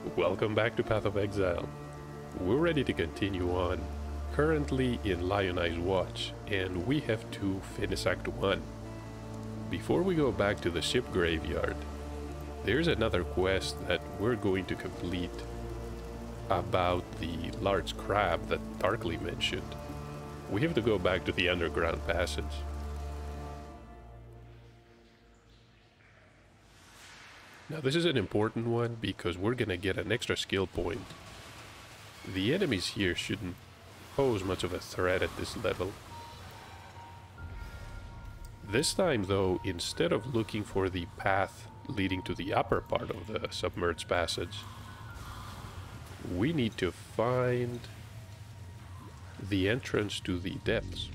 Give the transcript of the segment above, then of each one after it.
Welcome back to Path of Exile. We're ready to continue on, currently in Lionized Watch, and we have to finish Act 1. Before we go back to the ship graveyard, there's another quest that we're going to complete about the large crab that Darkly mentioned. We have to go back to the underground passage. Now this is an important one because we're gonna get an extra skill point. The enemies here shouldn't pose much of a threat at this level. This time though, instead of looking for the path leading to the upper part of the submerged passage, we need to find the entrance to the depths.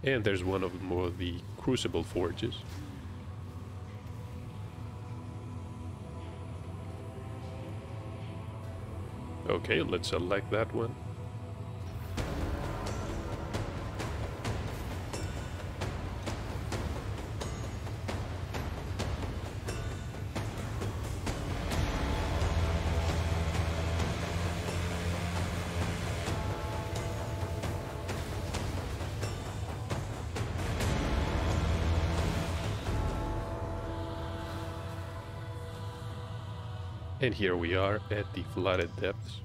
And there's one of more of the Crucible forges. Okay, let's select that one. And here we are at the flooded depths.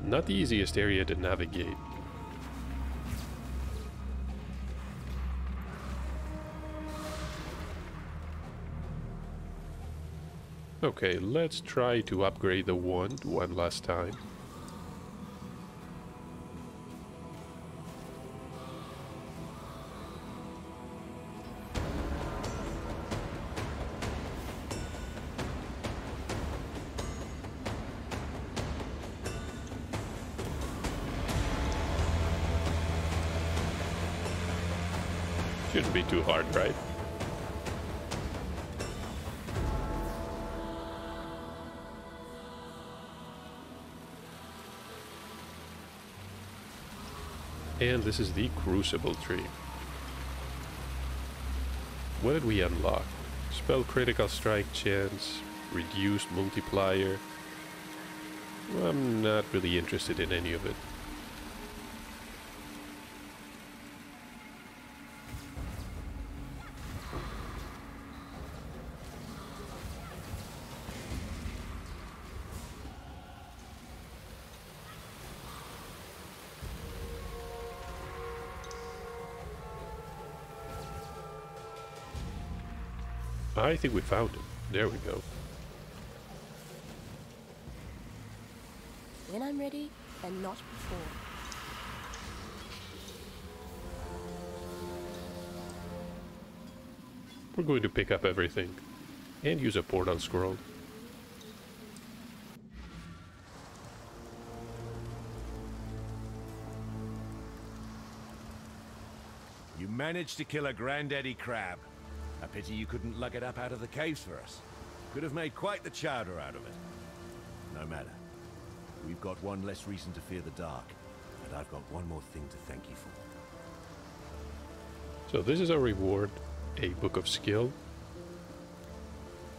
Not the easiest area to navigate. Okay, let's try to upgrade the wand one last time. Shouldn't be too hard, right? And this is the Crucible tree. What did we unlock? Spell critical strike chance, reduced multiplier. Well, I'm not really interested in any of it. I think we found it. There we go. When I'm ready, and not before. We're going to pick up everything and use a portal scroll. You managed to kill a granddaddy crab. A pity you couldn't lug it up out of the caves for us. Could have made quite the chowder out of it. No matter. We've got one less reason to fear the dark, and I've got one more thing to thank you for. So this is a reward, a book of skill.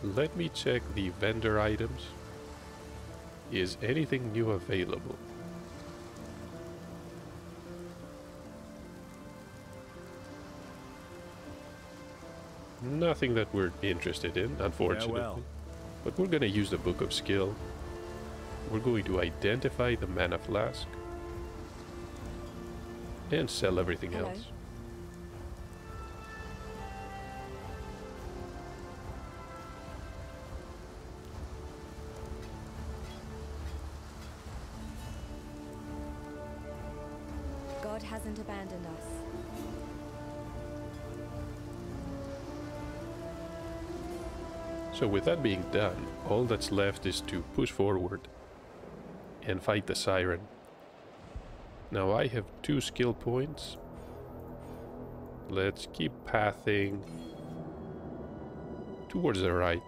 Let me check the vendor items. Is anything new available? Nothing that we're interested in, unfortunately. Farewell. But we're going to use the Book of Skill. We're going to identify the mana flask. And sell everything else. God hasn't abandoned us. So with that being done, all that's left is to push forward and fight the Siren. Now I have 2 skill points. Let's keep pathing towards the right.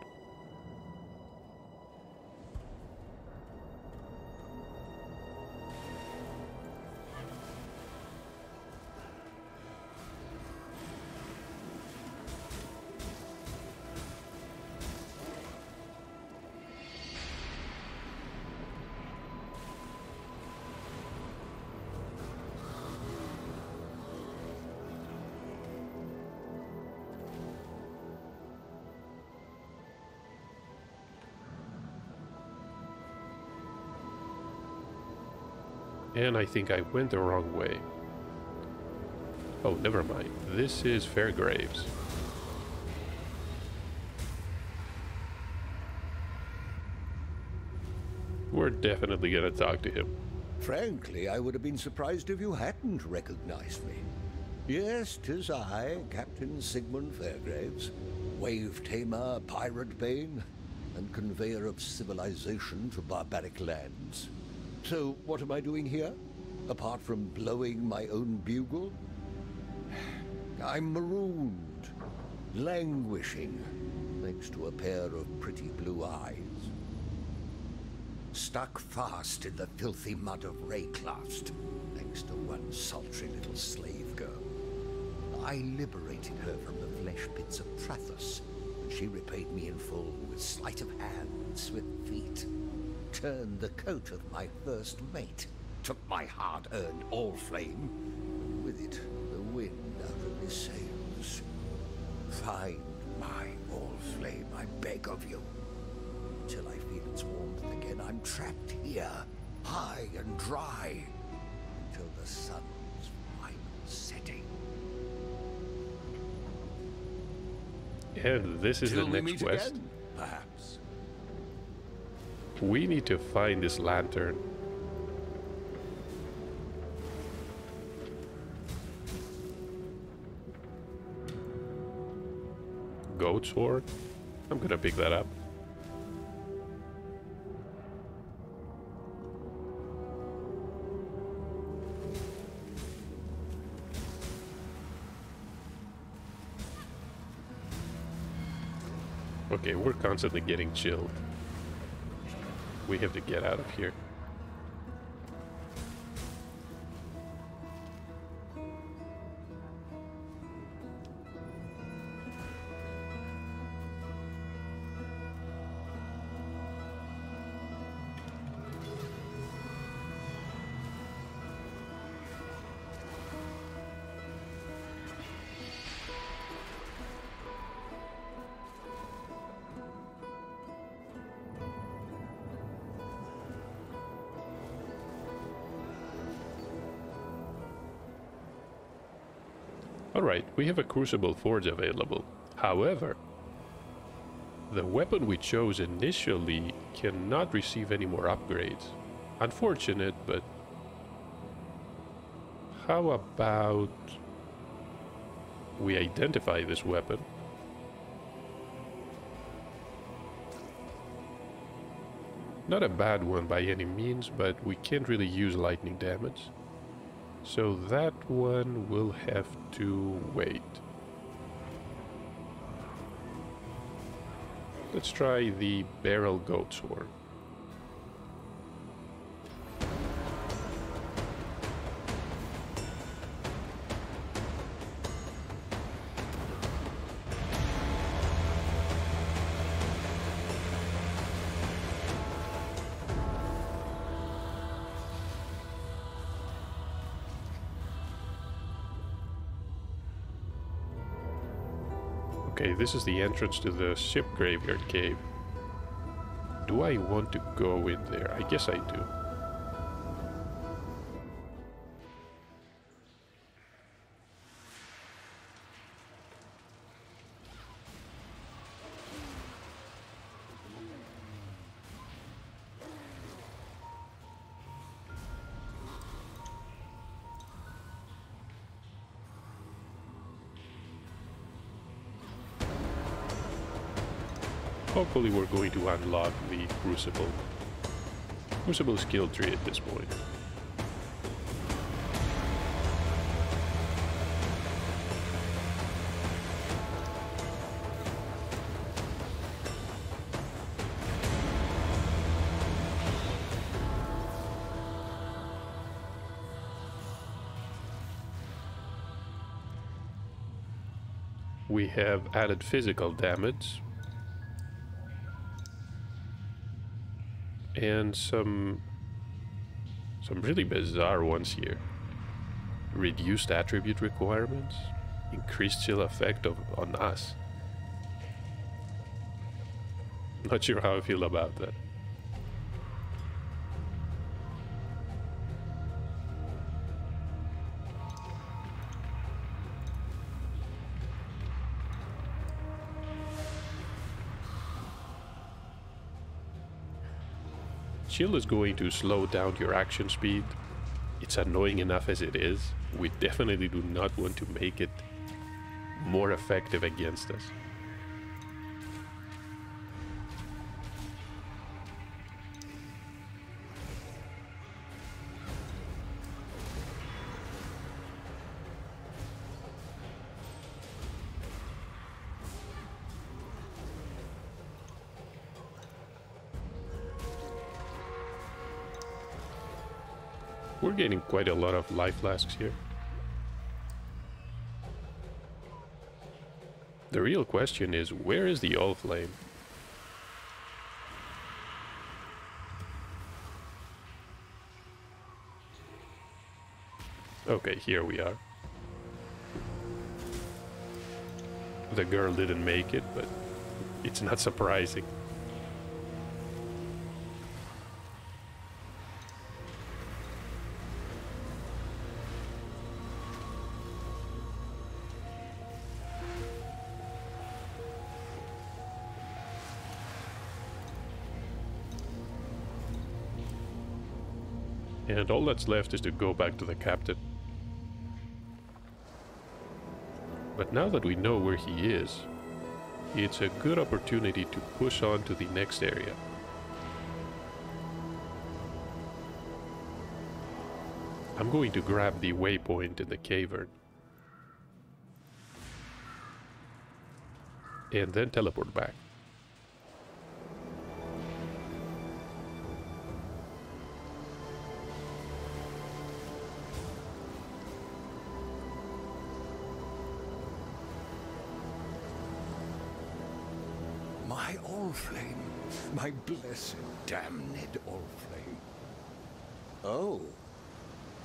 And I think I went the wrong way. Oh, never mind. This is Fairgraves. We're definitely gonna talk to him. Frankly, I would have been surprised if you hadn't recognized me. Yes, 'tis I, Captain Sigmund Fairgraves, wave tamer, pirate Bane, and conveyor of civilization to barbaric lands. So, what am I doing here? Apart from blowing my own bugle? I'm marooned, languishing, thanks to a pair of pretty blue eyes. Stuck fast in the filthy mud of Wraeclast, thanks to one sultry little slave girl. I liberated her from the flesh pits of Trathos, and she repaid me in full with sleight of hand and swift feet. Turned the coat of my first mate, took my hard-earned all-flame, and with it the wind out of his sails. Find my all-flame, I beg of you. Till I feel its warmth again, I'm trapped here, high and dry, until the sun's final setting. And this is the Till we next meet quest. again, perhaps. We need to find this lantern. Goat sword? I'm gonna pick that up. Okay, we're constantly getting chilled. We have to get out of here. Alright, we have a Crucible Forge available. However, the weapon we chose initially cannot receive any more upgrades. Unfortunate, but how about we identify this weapon? Not a bad one by any means, but we can't really use lightning damage. So that one will have to wait. Let's try the barrel goat sword. Okay, this is the entrance to the ship graveyard cave. Do I want to go in there? I guess I do. Hopefully we're going to unlock the Crucible. Crucible skill tree at this point. We have added physical damage. And some really bizarre ones here. Reduced attribute requirements, increased chill effect on us. Not sure how I feel about that. Chill is going to slow down your action speed. It's annoying enough as it is. We definitely do not want to make it more effective against us. We're getting quite a lot of life flasks here. The real question is, where is the All Flame? Okay, here we are. The girl didn't make it, but it's not surprising. And all that's left is to go back to the captain. But now that we know where he is, it's a good opportunity to push on to the next area. I'm going to grab the waypoint in the cavern. And then teleport back. My Allflame, my blessed damned Allflame. Oh,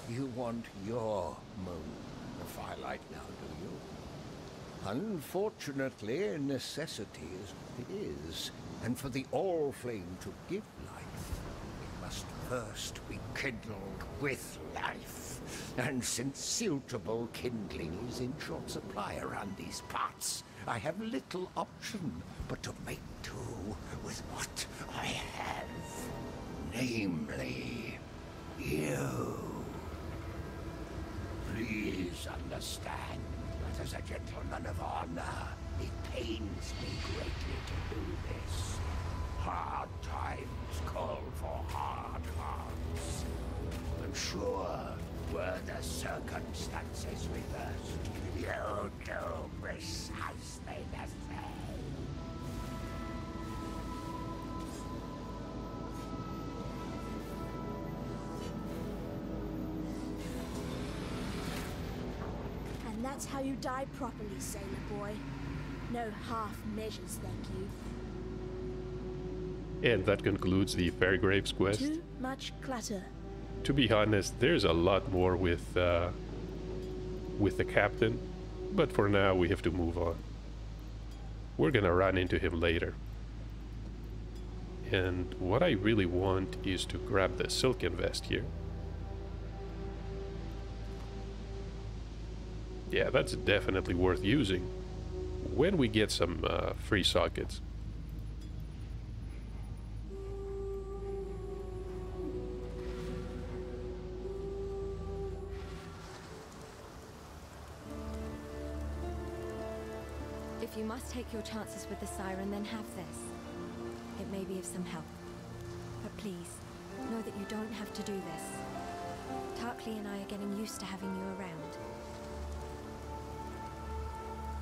you want your moon, the firelight now, do you? Unfortunately, necessity is what it is, and for the Allflame to give life, it must first be kindled with life. And since suitable kindling is in short supply around these parts, I have little option but to make do with what I have. Namely, you. Please understand that as a gentleman of honor, it pains me greatly to do this. Hard times call for hard hearts. But sure, were the circumstances reversed, you'd do precisely the same. And that's how you die properly, sailor boy. No half measures, thank you. And that concludes the Fairgraves quest. Too much clutter. To be honest, there's a lot more with the captain, but for now we have to move on. We're gonna run into him later. And what I really want is to grab the silken vest here. Yeah, that's definitely worth using when we get some free sockets. If you must take your chances with the siren, then have this. It may be of some help. But please, know that you don't have to do this. Tarkley and I are getting used to having you around.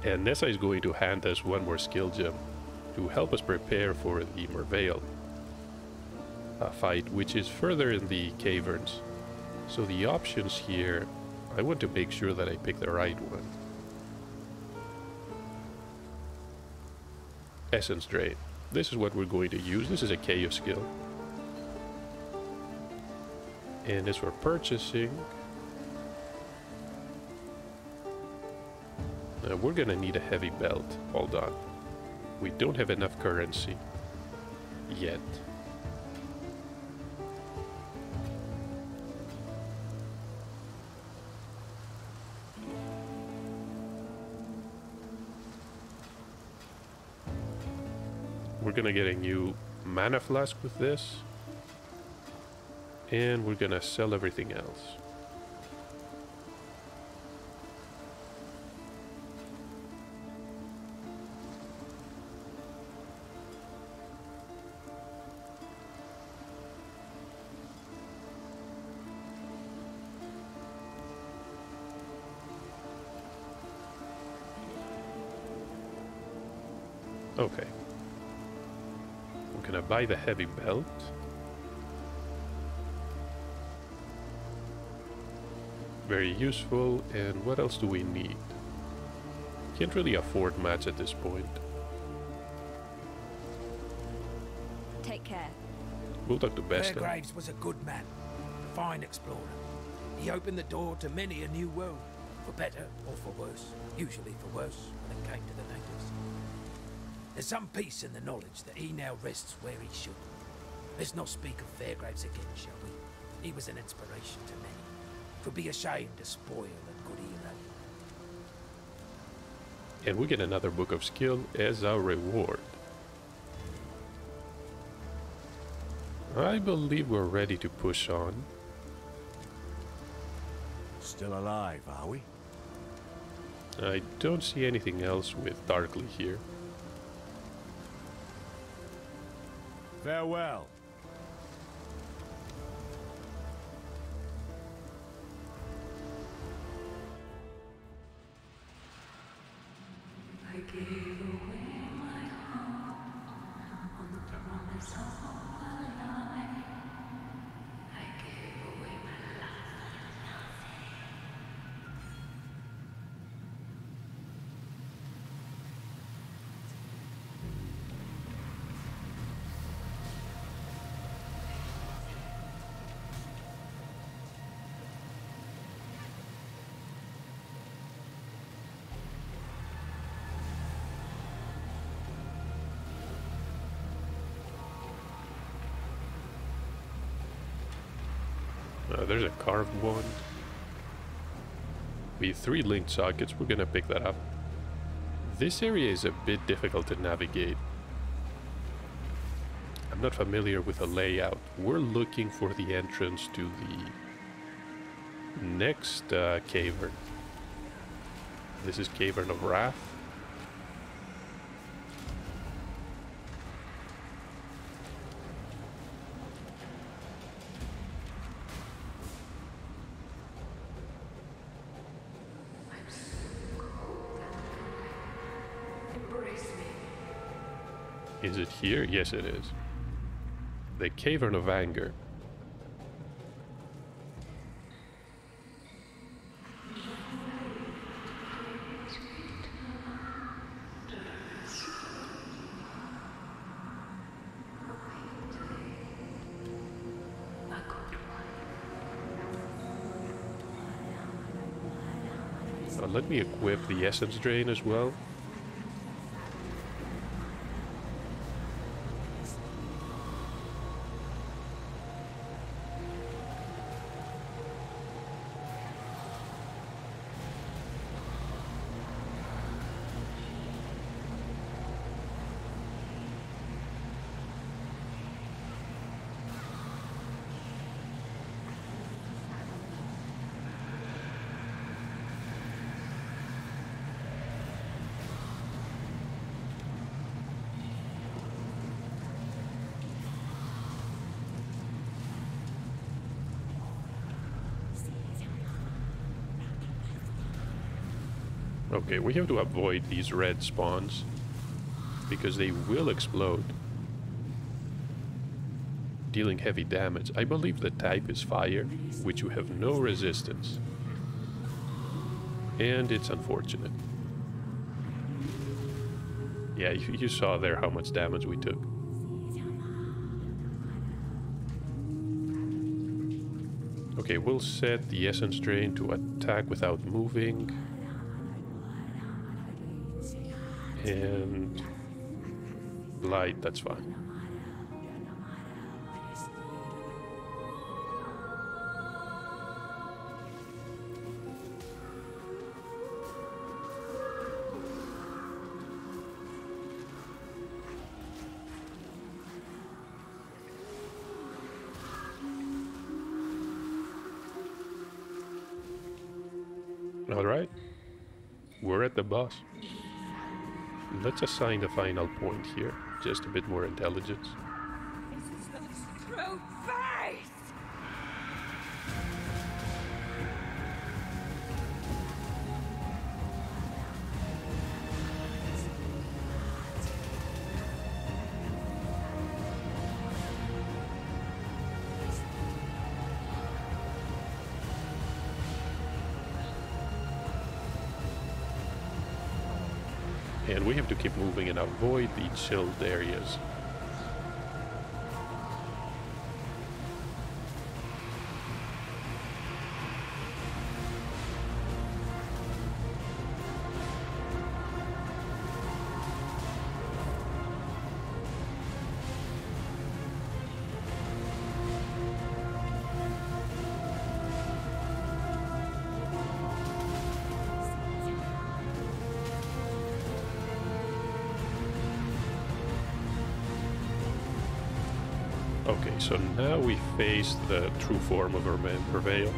And Nessa is going to hand us one more skill gem to help us prepare for the Merveil fight, which is further in the caverns. So the options here, I want to make sure that I pick the right one. Essence Drain. This is what we're going to use. This is a Chaos skill. And as for purchasing, we're gonna need a heavy belt. Hold on. We don't have enough currency yet. We're gonna get a new mana flask with this. And we're gonna sell everything else. Okay. We're gonna buy the heavy belt. Very useful. And what else do we need? Can't really afford mats at this point. Take care. We'll talk to Besta. Fairgraves was a good man, a fine explorer. He opened the door to many a new world, for better or for worse. Usually for worse when it came to the natives. There's some peace in the knowledge that he now rests where he should. Let's not speak of Fairgraves again, shall we? He was an inspiration to many. 'Twould be a shame to spoil a good hero. And we get another book of skill as our reward. I believe we're ready to push on. Still alive, are we? I don't see anything else with Darkly here. Farewell. I gave away my heart on the promise of a lie. I gave away my love for nothing. There's a carved wand. With 3 linked sockets, we're gonna pick that up. This area is a bit difficult to navigate. I'm not familiar with the layout. We're looking for the entrance to the next cavern. This is Cavern of Wrath. Is it here? Yes, it is. The Cavern of Anger. Let me equip the Essence Drain as well. Okay, we have to avoid these red spawns because they will explode, dealing heavy damage. I believe the type is fire, which you have no resistance, and it's unfortunate. Yeah, you saw there how much damage we took. Okay, we'll set the Essence Drain to attack without moving. And Blight, that's fine. Alright, we're at the boss. Let's assign the final point here. Just a bit more intelligence. This is the true faith! And we have to keep moving and avoid the chilled areas. Okay, so now we face the true form of our man Prevail.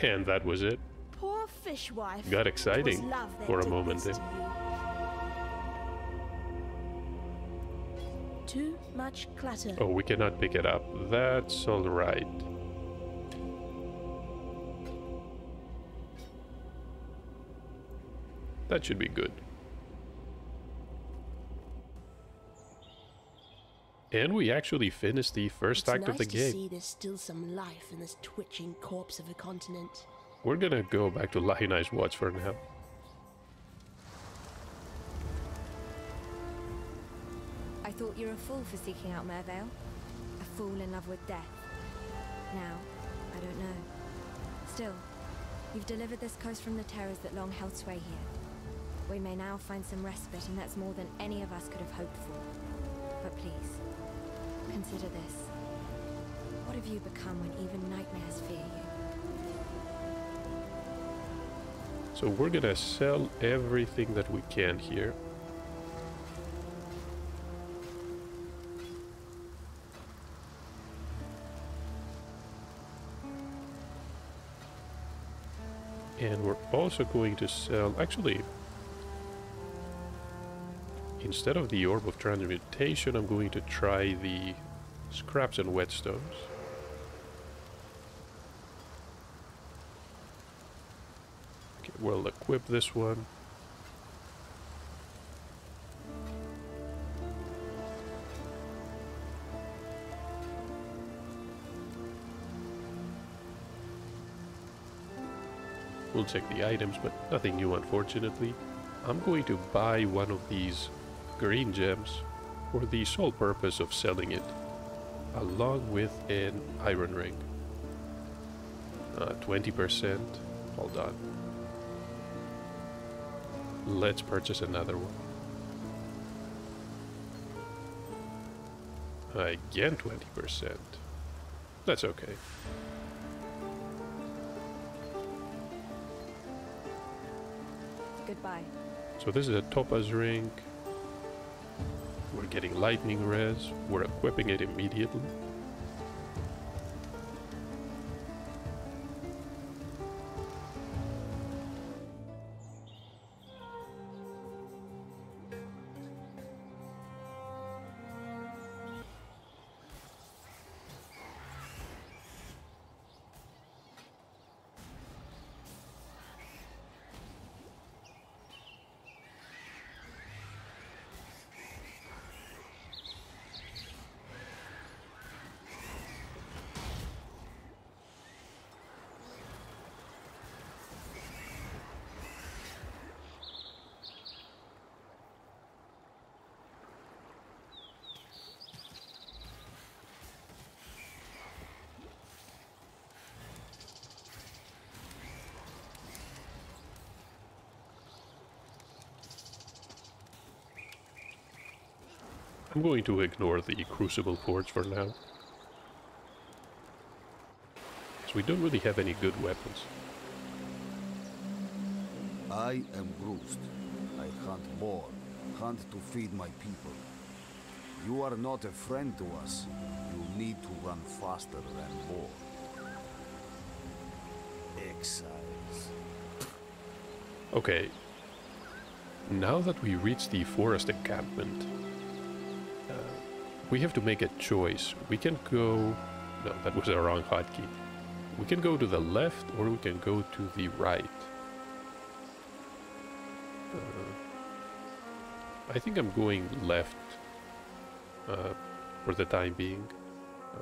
And that was it. Poor fishwife. Got exciting Was love they for a did moment this there. to you? Too much clutter. Oh, we cannot pick it up. That's alright. That should be good. And we actually finished the first act of the It's nice to game. see there's still some life in this twitching corpse of a continent. We're gonna go back to Lionized Watch for now. I thought you were a fool for seeking out Mervale. A fool in love with death. Now, I don't know. Still, you've delivered this coast from the terrors that long held sway here. We may now find some respite, and that's more than any of us could have hoped for. But please, consider this. What have you become when even nightmares fear you? So we're gonna sell everything that we can here. And we're also going to sell, actually, instead of the Orb of Transmutation, I'm going to try the Scraps and Whetstones. Okay, we'll equip this one. We'll check the items, but nothing new, unfortunately. I'm going to buy one of these green gems for the sole purpose of selling it, along with an iron ring. 20%. Hold on. Let's purchase another one. Again 20%. That's okay. Goodbye. So this is a topaz ring. We're getting lightning res. We're equipping it immediately. I'm going to ignore the Crucible Forge for now. Because we don't really have any good weapons. I am bruised. I hunt more, hunt to feed my people. You are not a friend to us. You need to run faster and more. Exiles. Okay. Now that we reach the forest encampment, we have to make a choice. We can go... No, that was the wrong hotkey. We can go to the left or we can go to the right. I think I'm going left for the time being.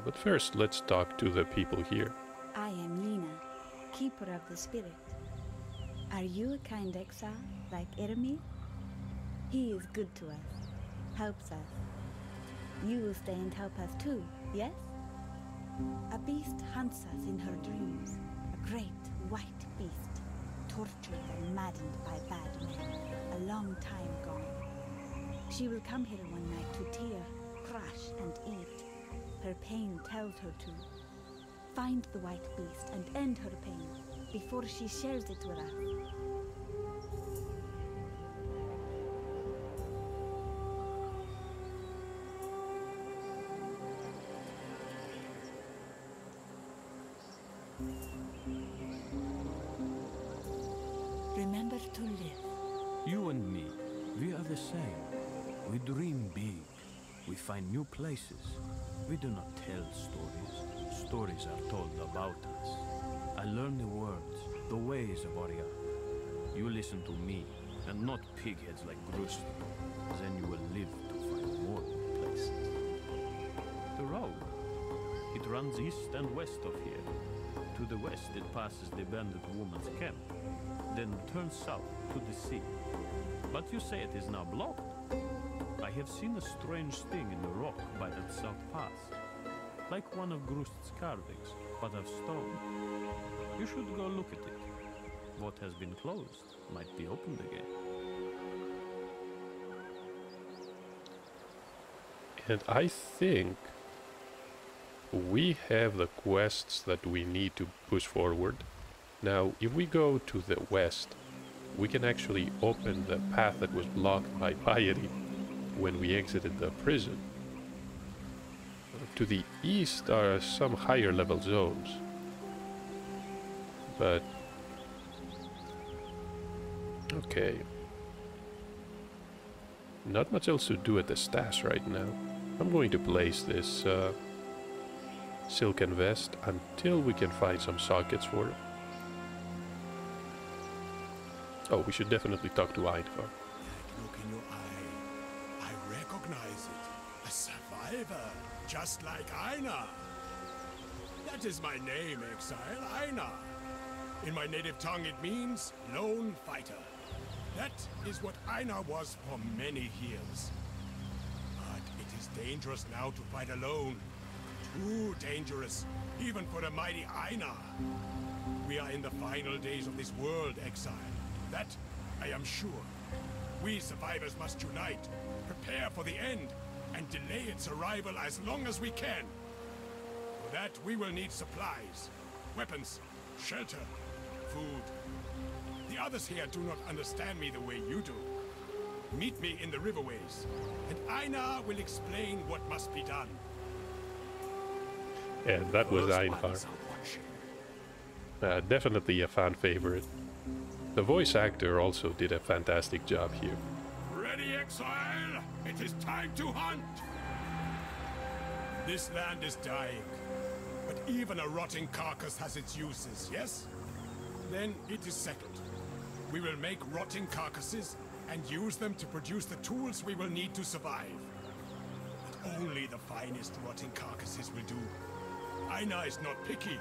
But first, let's talk to the people here. I am Lena, keeper of the spirit. Are you a kind exile, like Eremir? He is good to us, helps us. You will stay and help us too, yes? A beast hunts us in her dreams. A great white beast, tortured and maddened by bad men, a long time gone. She will come here one night to tear, crush, and eat. Her pain tells her to. Find the white beast and end her pain before she shares it with us. Remember to live. You and me, we are the same. We dream big. We find new places. We do not tell stories. Stories are told about us. I learn the words, the ways of Oriya. You listen to me, and not pigheads like Crucible. Then you will live to find more places. The road. It runs east and west of here. To the west it passes the bandit woman's camp, then turns south to the sea. But you say it is now blocked. I have seen a strange thing in the rock by that south pass, like one of Grust's carvings, but of stone. You should go look at it. What has been closed might be opened again. And I think we have the quests that we need to push forward. Now, if we go to the west, we can actually open the path that was blocked by piety when we exited the prison. To the east are some higher level zones, but okay, not much else to do at the stash right now. I'm going to place this silken vest until we can find some sockets for it. Oh, we should definitely talk to Einhar. That look in your eye, I recognize it. A survivor, just like Einhar. That is my name, Exile, Einhar. In my native tongue it means lone fighter. That is what Einhar was for many years. But it is dangerous now to fight alone. Too dangerous, even for the mighty Einhar. We are in the final days of this world, Exile. That I am sure. We survivors must unite, prepare for the end, and delay its arrival as long as we can. For that, we will need supplies, weapons, shelter, food. The others here do not understand me the way you do. Meet me in the riverways, and Einhar will explain what must be done. And that was Einhar. Definitely a fan favorite. The voice actor also did a fantastic job here. Ready, Exile? It is time to hunt! This land is dying, but even a rotting carcass has its uses, yes? Then it is settled. We will make rotting carcasses and use them to produce the tools we will need to survive. But only the finest rotting carcasses will do. Einhar is not picky,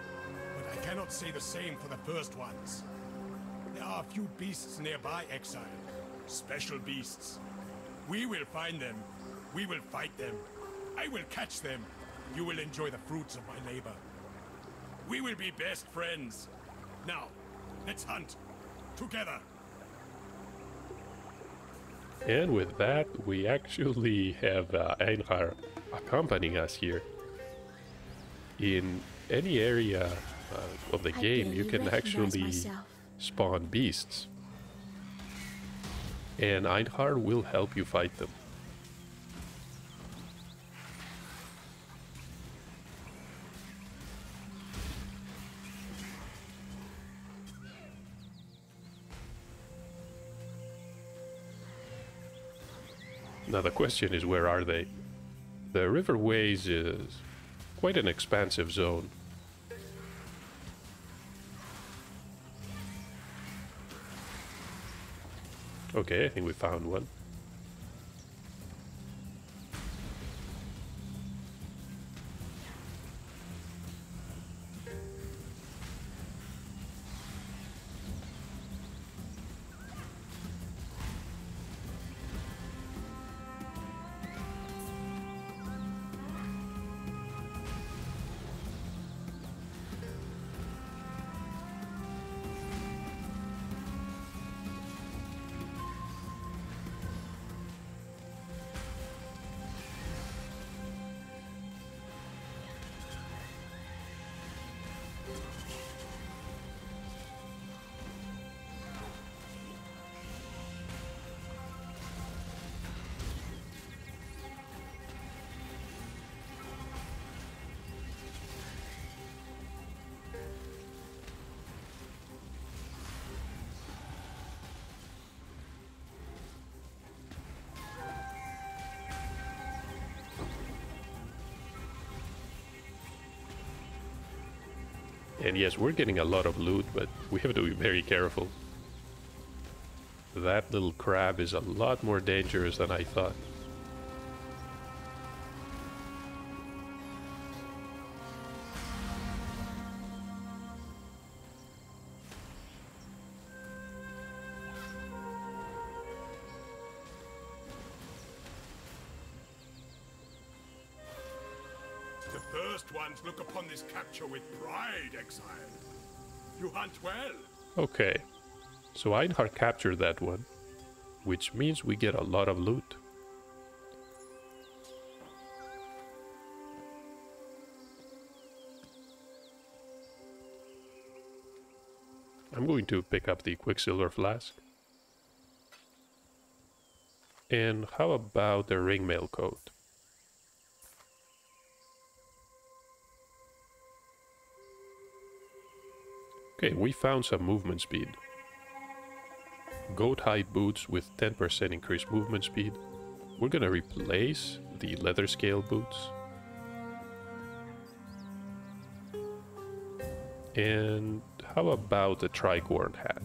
but I cannot say the same for the first ones. There are a few beasts nearby, Exile. Special beasts. We will find them. We will fight them. I will catch them. You will enjoy the fruits of my labor. We will be best friends. Now, let's hunt. Together. And with that, we actually have Einhar accompanying us here. In any area of the game, you can actually spawn beasts. And Einhar will help you fight them. Now the question is, where are they? The riverways is quite an expansive zone. Okay, I think we found one. And yes, we're getting a lot of loot, but we have to be very careful. That little crab is a lot more dangerous than I thought. Look upon this capture with pride, Exile. You hunt well. Okay, so Einhar captured that one, which means we get a lot of loot. I'm going to pick up the Quicksilver flask. And how about the ringmail coat? Okay, we found some movement speed. Goat hide boots with 10% increased movement speed. We're gonna replace the leather scale boots. And how about the tricorn hat?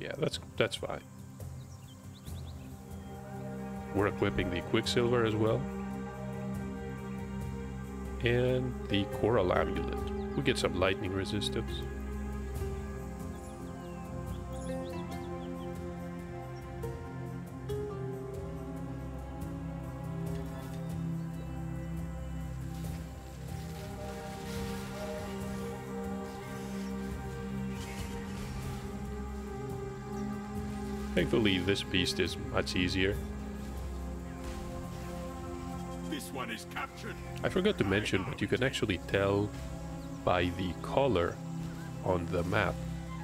Yeah, that's fine. We're equipping the Quicksilver as well. And the Coral Amulet. We get some lightning resistance. Thankfully, this beast is much easier. This one is captured. I forgot to mention, but you can actually tell by the color on the map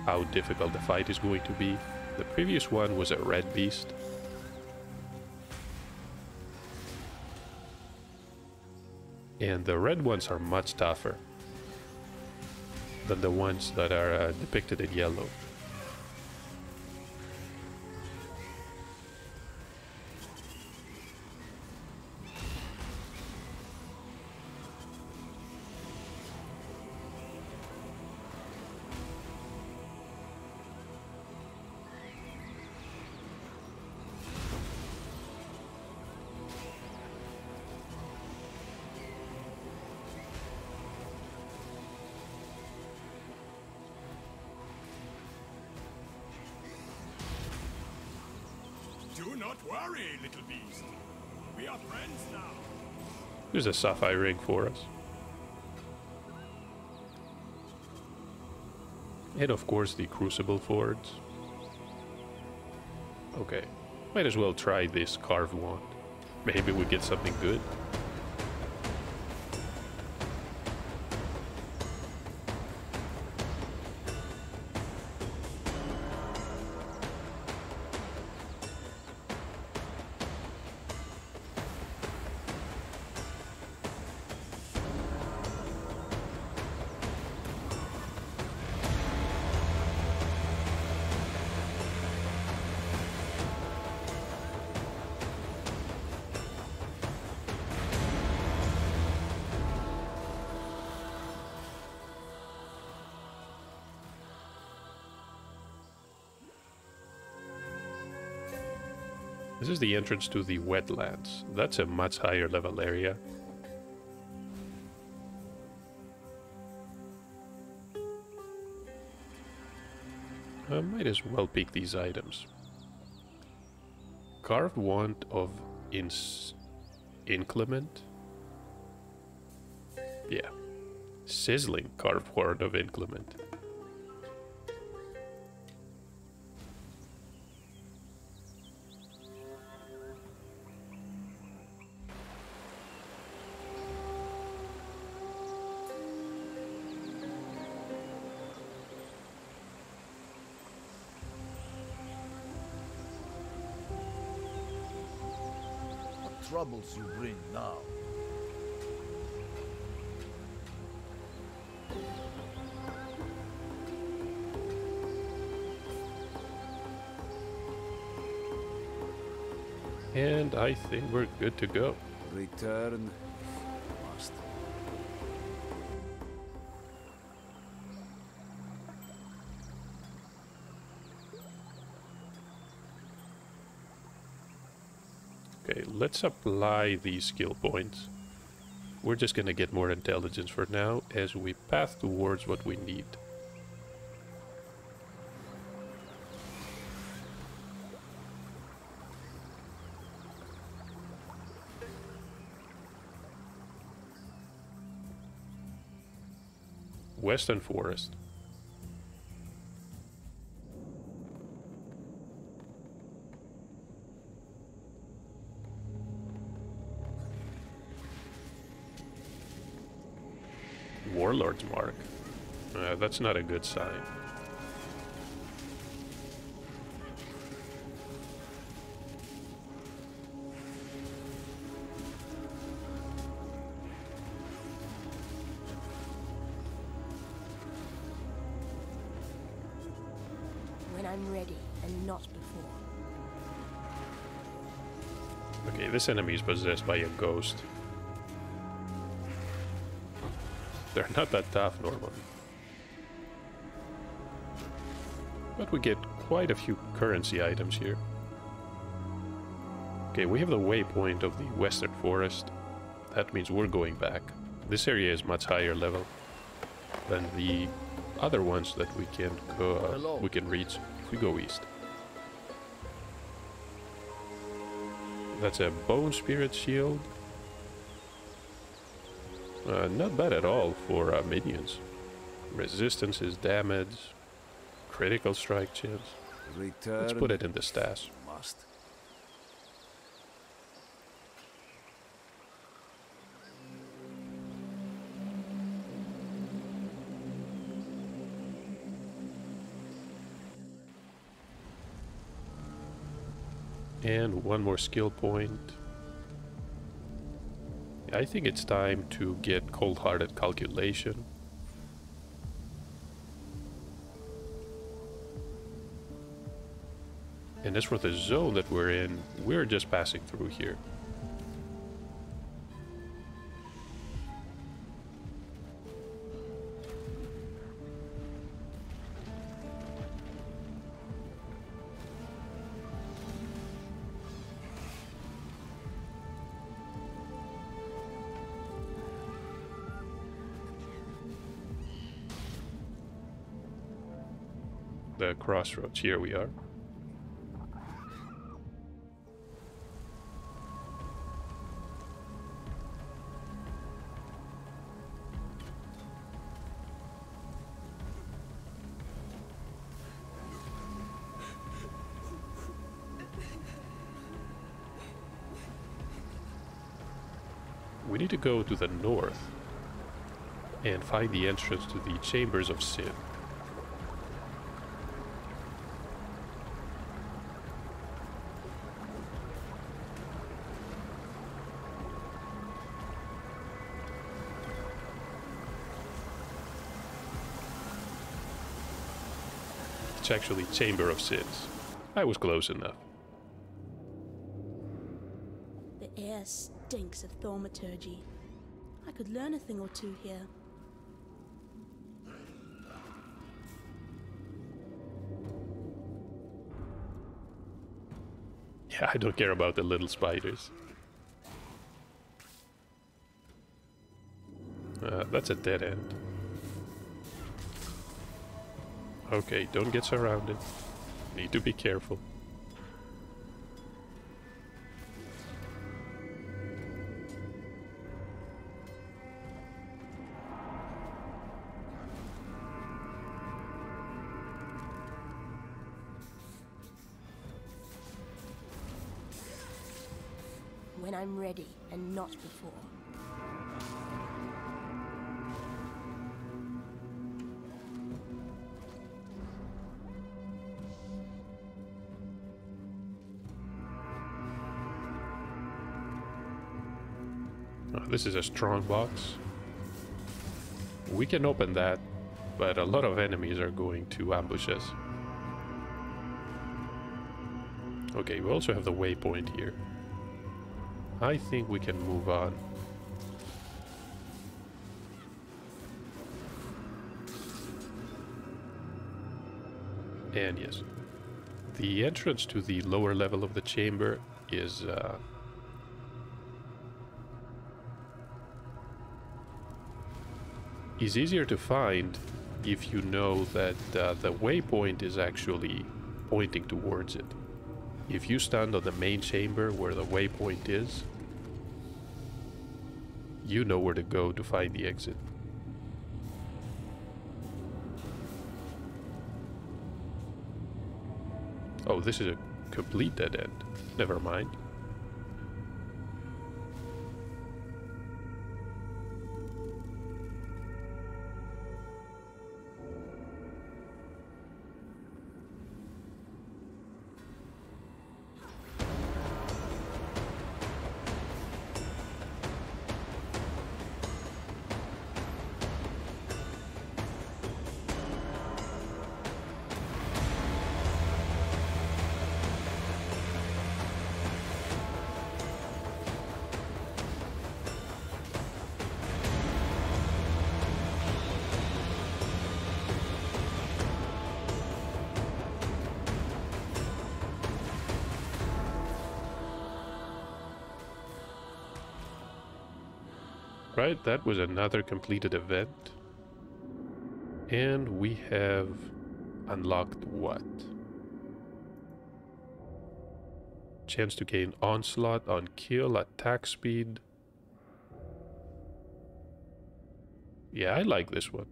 how difficult the fight is going to be. The previous one was a red beast. And the red ones are much tougher than the ones that are depicted in yellow. Do not worry, little beast. We are friends now. There's a sapphire ring for us. And of course the Crucible Forge. Okay, might as well try this carved wand. Maybe we get something good. This is the entrance to the wetlands. That's a much higher level area. I might as well pick these items. Carved wand of inclement. Yeah. Sizzling carved wand of inclement. Troubles you bring now. And I think we're good to go. Return must. Okay, let's apply these skill points. We're just gonna get more intelligence for now as we path towards what we need. Western Forest. Warlord's Mark. That's not a good sign. When I'm ready, and not before. Okay, this enemy is possessed by a ghost. They're not that tough normally. But we get quite a few currency items here. Okay, we have the waypoint of the Western Forest. That means we're going back. This area is much higher level than the other ones that we can go, we can reach if we go east. That's a Bone Spirit Shield. Not bad at all for minions. Resistance is damage, critical strike chance. Let's put it in the stash. Must. And one more skill point. I think it's time to get Cold-Hearted Calculation. And as for the zone that we're in, we're just passing through here. The crossroads, here we are. we need to go to the north and find the entrance to the Chambers of Sin. It's actually Chamber of Sins. I was close enough. The air stinks of thaumaturgy. I could learn a thing or two here. Yeah, I don't care about the little spiders. That's a dead end. Okay, don't get surrounded. Need to be careful. When I'm ready, and not before. This is a strong box. We can open that, but a lot of enemies are going to ambush us. Okay, we also have the waypoint here. I think we can move on. And yes, the entrance to the lower level of the chamber is easier to find if you know that the waypoint is actually pointing towards it. If you stand on the main chamber where the waypoint is, you know where to go to find the exit. Oh, this is a complete dead end. Never mind. Right, that was another completed event. And we have unlocked what? Chance to gain onslaught on kill, attack speed. Yeah, I like this one.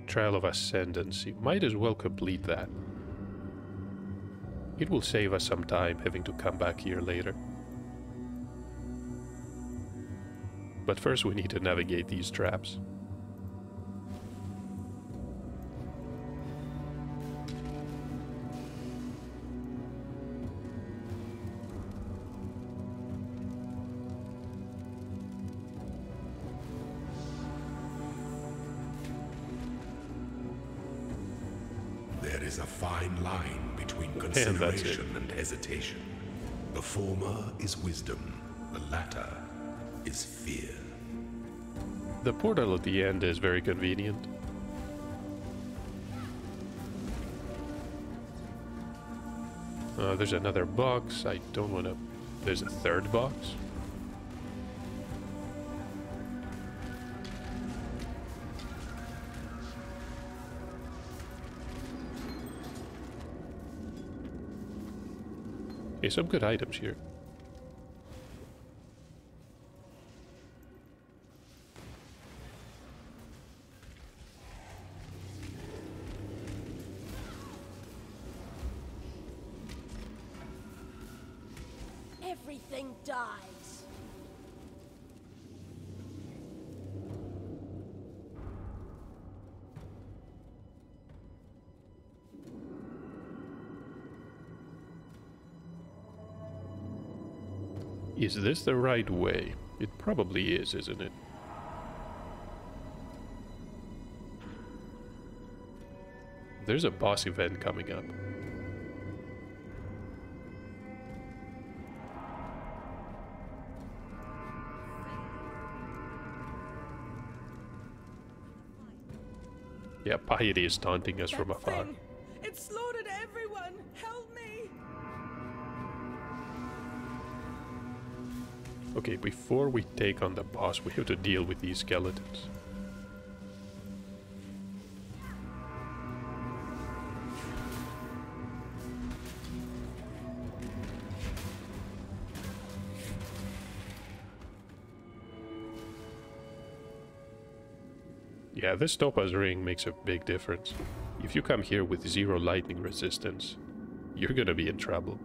Trial of Ascendancy. Might as well complete that. It will save us some time having to come back here later. But first we need to navigate these traps. There is a fine line between consideration and hesitation. The former is wisdom, the latter is fear. The portal at the end is very convenient. There's another box. I don't want to... There's a third box. Okay, some good items here. everything dies. Is this the right way? It probably is, isn't it? There's a boss event coming up. Yeah, Piety is taunting us from afar. It slaughtered everyone! Help me! Okay, before we take on the boss, we have to deal with these skeletons. Yeah, this Topaz ring makes a big difference. If you come here with 0 lightning resistance, you're gonna be in trouble.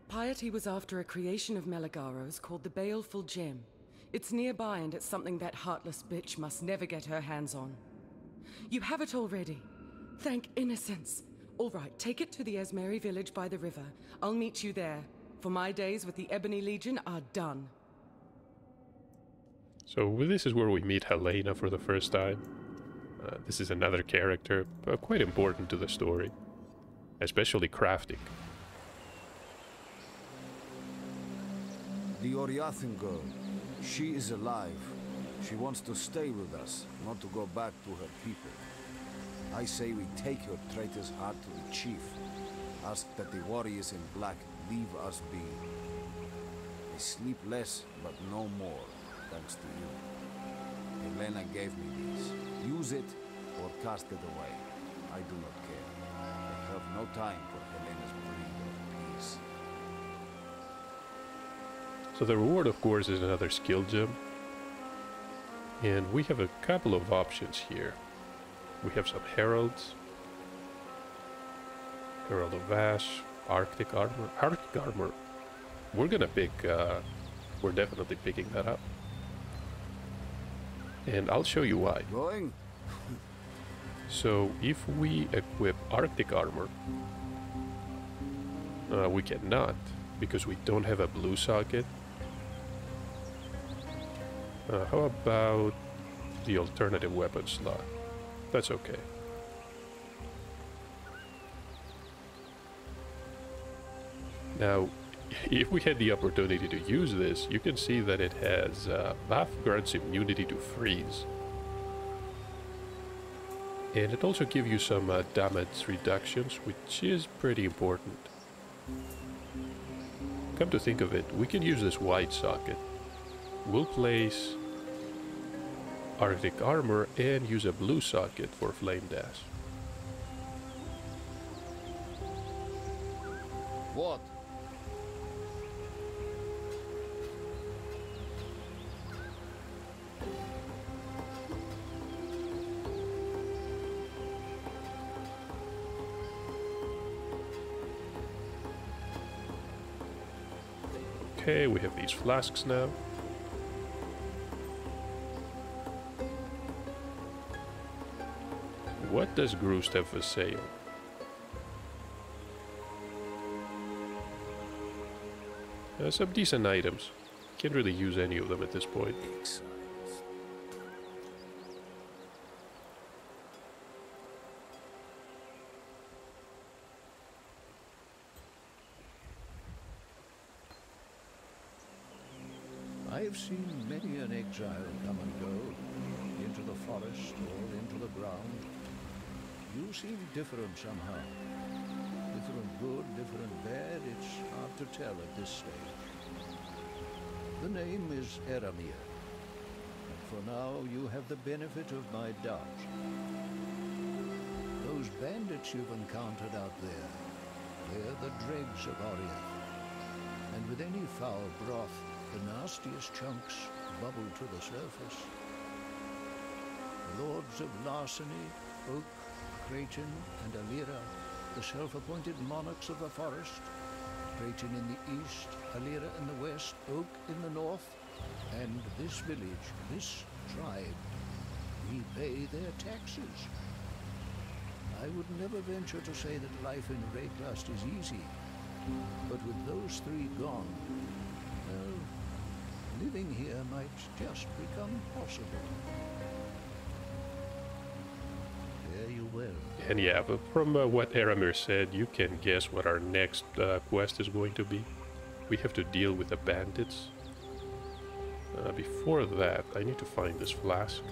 Piety was after a creation of Meligaro's called the Baleful Gem. It's nearby and it's something that heartless bitch must never get her hands on. You have it already. Thank innocence. All right, take it to the Esmeri village by the river. I'll meet you there. For my days with the Ebony Legion are done. So this is where we meet Helena for the first time. This is another character, quite important to the story. Especially crafting. The Oriathan girl, she is alive. She wants to stay with us, not to go back to her people. I say we take her traitor's heart to the chief. Ask that the warriors in black leave us be. They sleep less, but no more, thanks to you. Helena gave me this. Use it, or cast it away. I do not care. I have no time for Helena's breed of peace. So the reward, of course, is another skill gem. And we have a couple of options here. We have some heralds. Herald of Ash, Arctic armor. Arctic armor. We're gonna pick, we're definitely picking that up. And I'll show you why. Going? So if we equip Arctic armor, we cannot, because we don't have a blue socket. How about the alternative weapon slot? That's okay. Now, if we had the opportunity to use this, you can see that it has buff grants immunity to freeze. And it also gives you some damage reductions, which is pretty important. Come to think of it, we can use this white socket. We'll place Arctic armor and use a blue socket for flame dash. What? Okay, we have these flasks now. What does Groost have for sale? Some decent items. Can't really use any of them at this point. I have seen many an exile come and go, into the forest or into the ground. You seem different somehow. Different good, different bad, it's hard to tell at this stage. The name is Eramir, and for now you have the benefit of my doubt. Those bandits you've encountered out there, they're the dregs of Oriath, and with any foul broth, the nastiest chunks bubble to the surface. The lords of Larceny, Oak, Creighton, and Alira, the self-appointed monarchs of the forest. Drayton in the east, Alira in the west, Oak in the north, and this village, this tribe. We pay their taxes. I would never venture to say that life in Wraeclast is easy, but with those three gone, well, living here might just become possible. Fare you well. And yeah, but from what Aramir said, you can guess what our next quest is going to be. We have to deal with the bandits. Before that, I need to find this flask.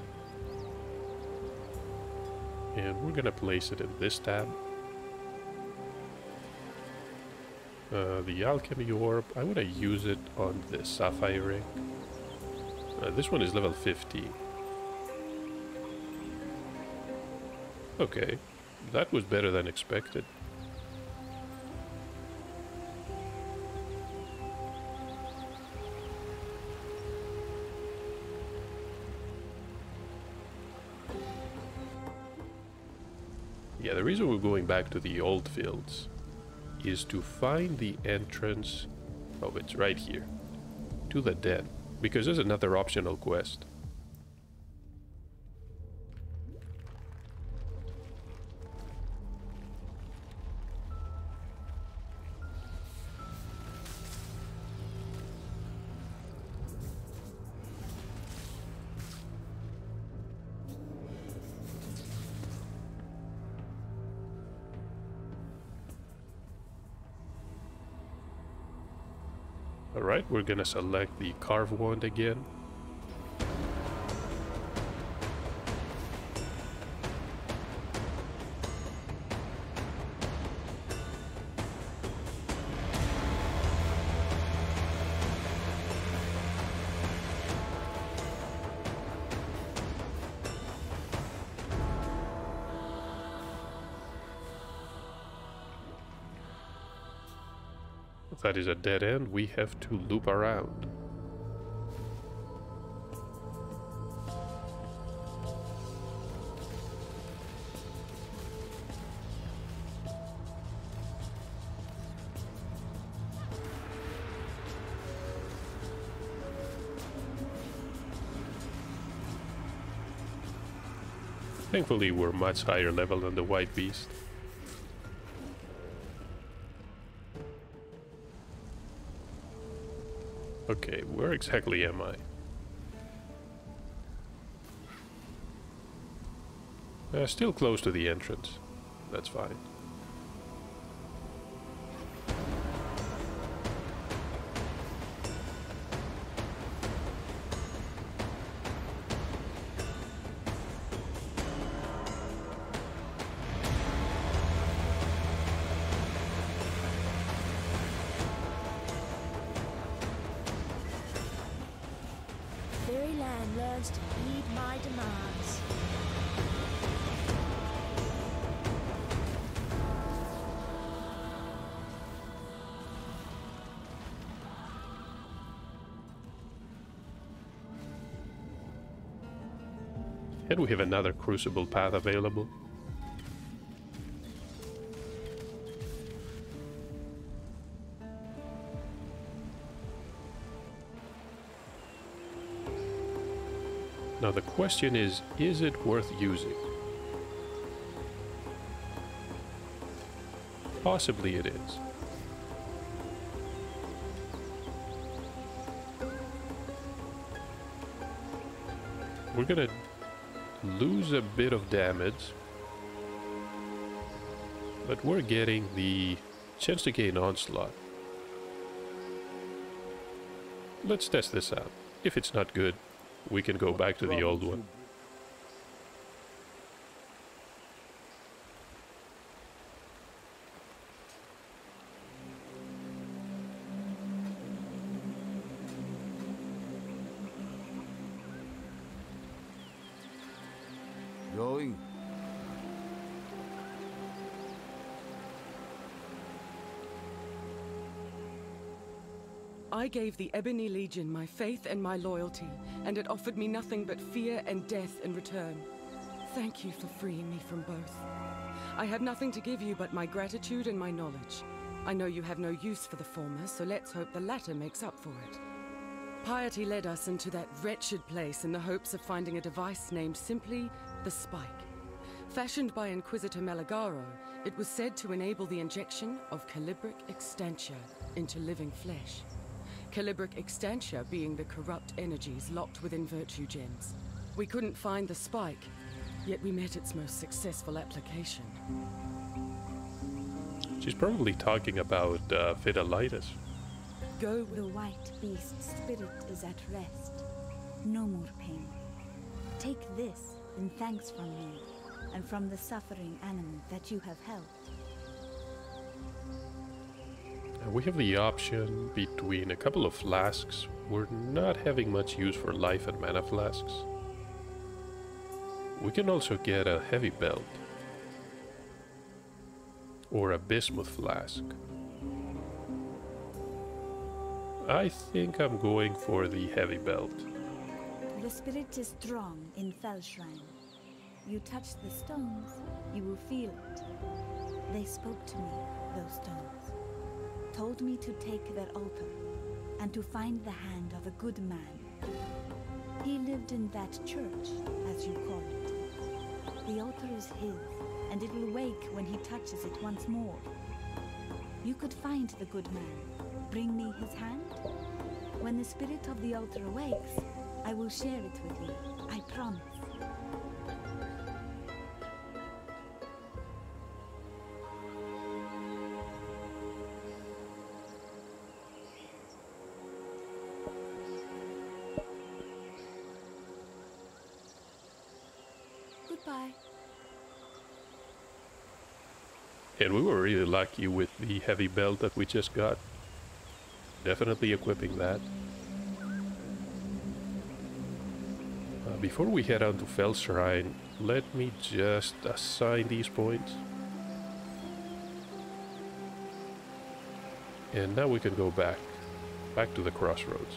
And we're gonna place it in this tab. The alchemy orb, I want to use it on the sapphire ring. This one is level 50. Okay, that was better than expected. Yeah, the reason we're going back to the old fields is to find the entrance, oh, it's right here, to the den, because there's another optional quest. Alright, we're gonna select the carve wand again. That is a dead end, we have to loop around. Thankfully, we're much higher level than the white beast. Okay, where exactly am I? Still close to the entrance. That's fine. Fairyland learns to heed my demands. And we have another Crucible path available. Now the question is it worth using? Possibly it is. We're gonna lose a bit of damage, but we're getting the chance to gain onslaught. Let's test this out. If it's not good, we can go back to the old one. Going? I gave the Ebony Legion my faith and my loyalty, and it offered me nothing but fear and death in return. Thank you for freeing me from both. I have nothing to give you but my gratitude and my knowledge. I know you have no use for the former, so let's hope the latter makes up for it. Piety led us into that wretched place in the hopes of finding a device named simply the Spike. Fashioned by Inquisitor Meligaro, it was said to enable the injection of Calibric Extantia into living flesh. Calibric Extantia being the corrupt energies locked within virtue gems. We couldn't find the Spike, yet we met its most successful application. She's probably talking about Fidelitis. Go. The white beast's spirit is at rest. No more pain. Take this in thanks from me, and from the suffering animal that you have helped. We have the option between a couple of flasks. We're not having much use for life and mana flasks. We can also get a heavy belt. Or a bismuth flask. I think I'm going for the heavy belt. The spirit is strong in Fellshrine. You touch the stones, you will feel it. They spoke to me, those stones. Told me to take their altar, and to find the hand of a good man. He lived in that church, as you call it. The altar is his, and it will wake when he touches it once more. You could find the good man. Bring me his hand. When the spirit of the altar awakes, I will share it with you. I promise. Goodbye. And we were really lucky with the heavy belt that we just got. Definitely equipping that. Before we head on to Fellshrine, let me just assign these points. And now we can go back to the crossroads.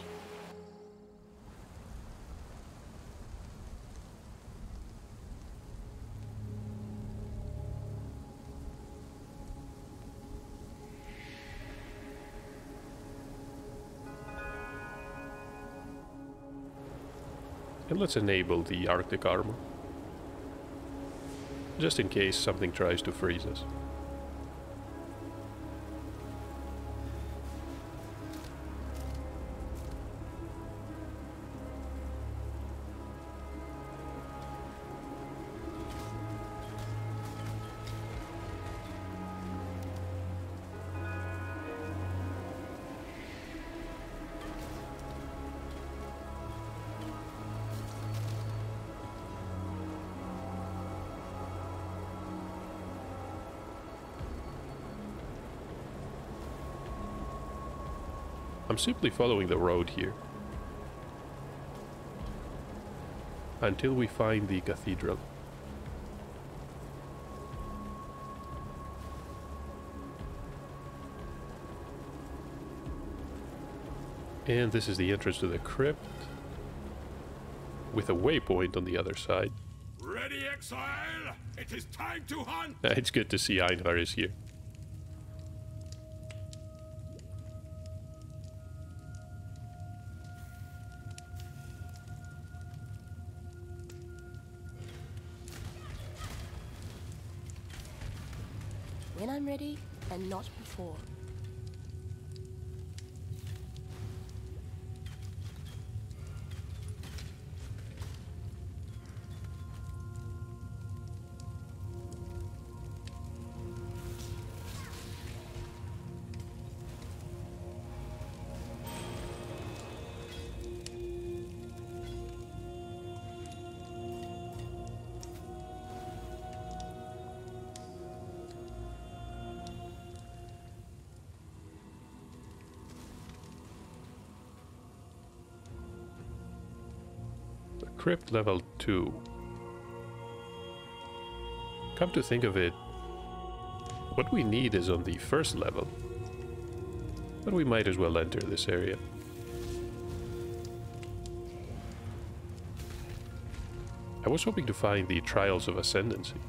And let's enable the Arctic armor, just in case something tries to freeze us. I'm simply following the road here until we find the cathedral. And this is the entrance to the crypt with a waypoint on the other side. Ready, Exile? It is time to hunt! It's good to see Einar is here. When I'm ready, and not before. Crypt level 2. Come to think of it, what we need is on the first level. But we might as well enter this area. I was hoping to find the Trials of Ascendancy.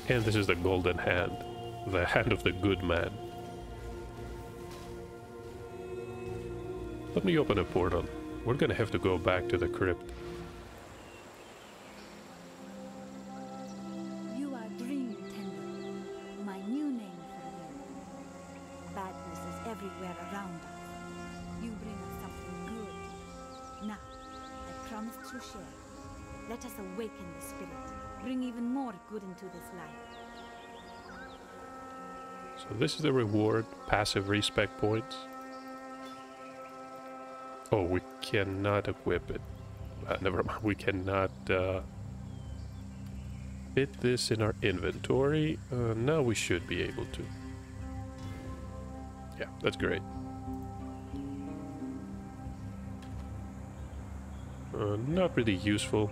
And this is the golden hand. The hand of the good man. Let me open a portal. We're gonna have to go back to the crypt. You are Dream Tender, my new name for you. Badness is everywhere around us. You bring us something good. Now, I promise to share. Let us awaken the spirit. Bring even more good into this life. So this is the reward, passive respect points. Oh, we cannot equip it. Never mind, we cannot fit this in our inventory. Now we should be able to. Yeah, that's great. Not really useful.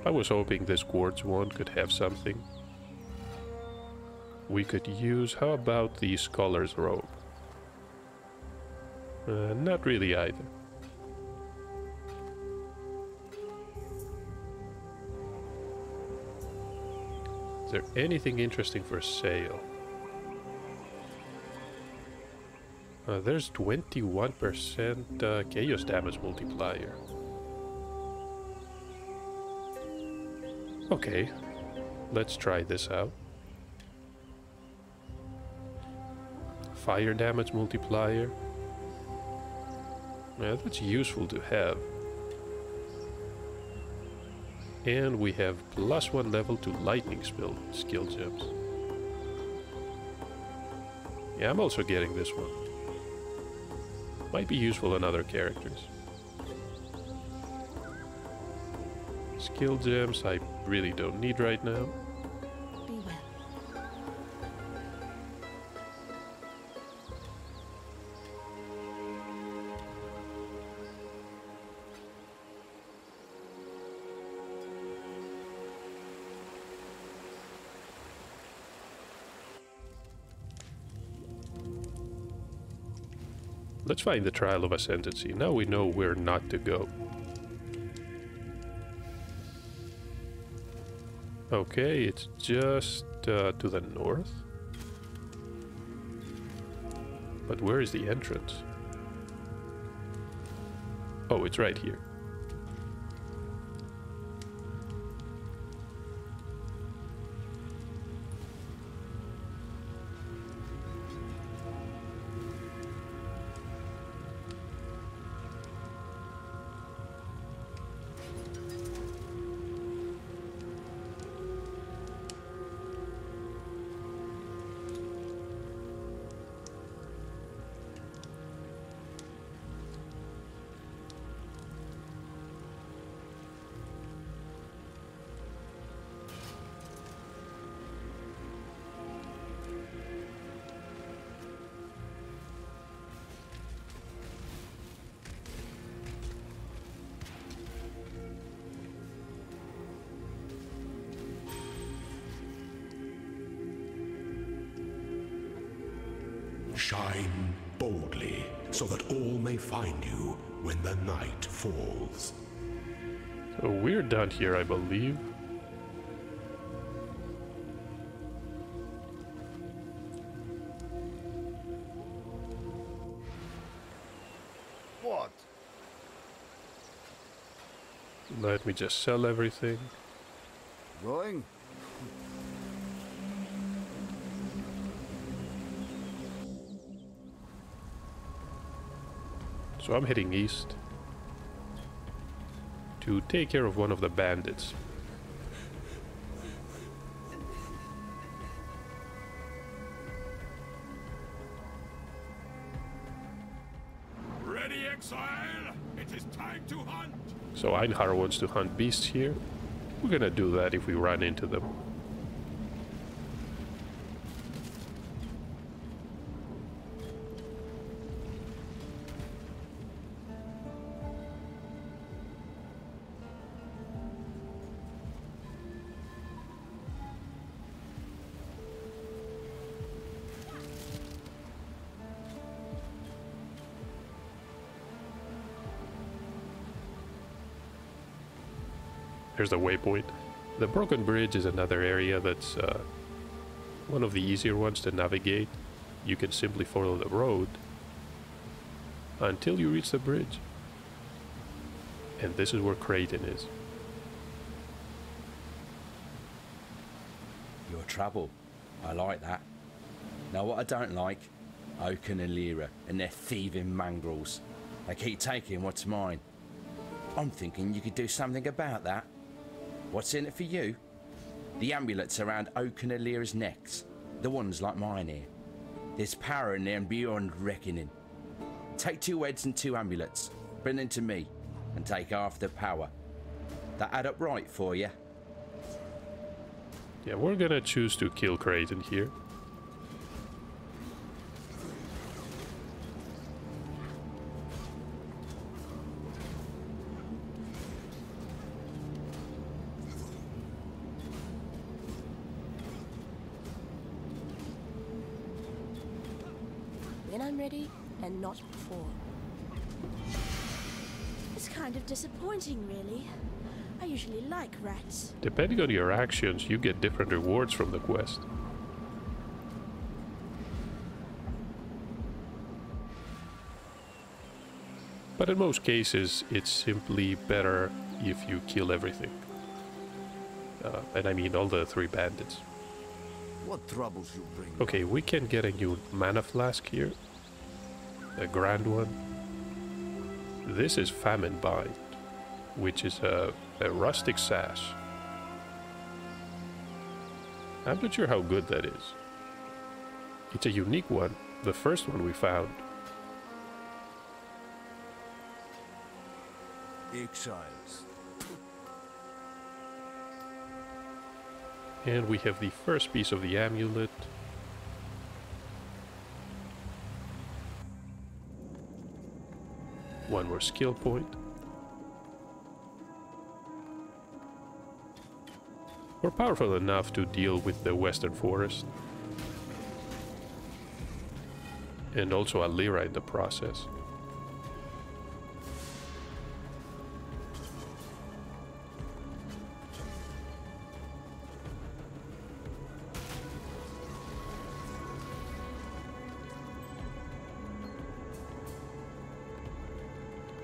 I was hoping this quartz one could have something. We could use, how about the Scholar's Robe? Not really either. Is there anything interesting for sale? There's 21% chaos damage multiplier. Okay, let's try this out. Fire damage multiplier. Yeah, that's useful to have. And we have +1 level to lightning skill gems. Yeah, I'm also getting this one. Might be useful on other characters. Skill gems I really don't need right now. Be well. Let's find the Trial of Ascendancy. Now we know where not to go. Okay, it's just to the north. But where is the entrance? Oh, it's right here. Shine boldly, so that all may find you when the night falls. So we're done here, I believe. What? Let me just sell everything. Going? So I'm heading east to take care of one of the bandits. Ready, Exile? It is time to hunt! So Einhar wants to hunt beasts here. We're gonna do that if we run into them. Here's the waypoint. The broken bridge is another area that's one of the easier ones to navigate. You can simply follow the road until you reach the bridge. And this is where Creighton is. Your trouble. I like that. Now what I don't like, Oaken and Lyra and their thieving mongrels. They keep taking what's mine. I'm thinking you could do something about that. What's in it for you? The amulets around Oaken and Lyra's necks. The ones like mine here. There's power in them beyond reckoning. Take 2 heads and 2 amulets. Bring them to me. And take half the power. That add up right for you? Yeah, we're gonna choose to kill Creighton here. When I'm ready, and not before. It's kind of disappointing, really. I usually like rats. Depending on your actions, you get different rewards from the quest. But in most cases, it's simply better if you kill everything. And I mean all the 3 bandits. What troubles you bring? Okay, we can get a new mana flask here. A grand one. This is Famine Bind, which is a rustic sash. I'm not sure how good that is. It's a unique one, the first one we found. Exiles. And we have the first piece of the amulet. One more skill point. We're powerful enough to deal with the Western Forest. And also a Lyra in the process.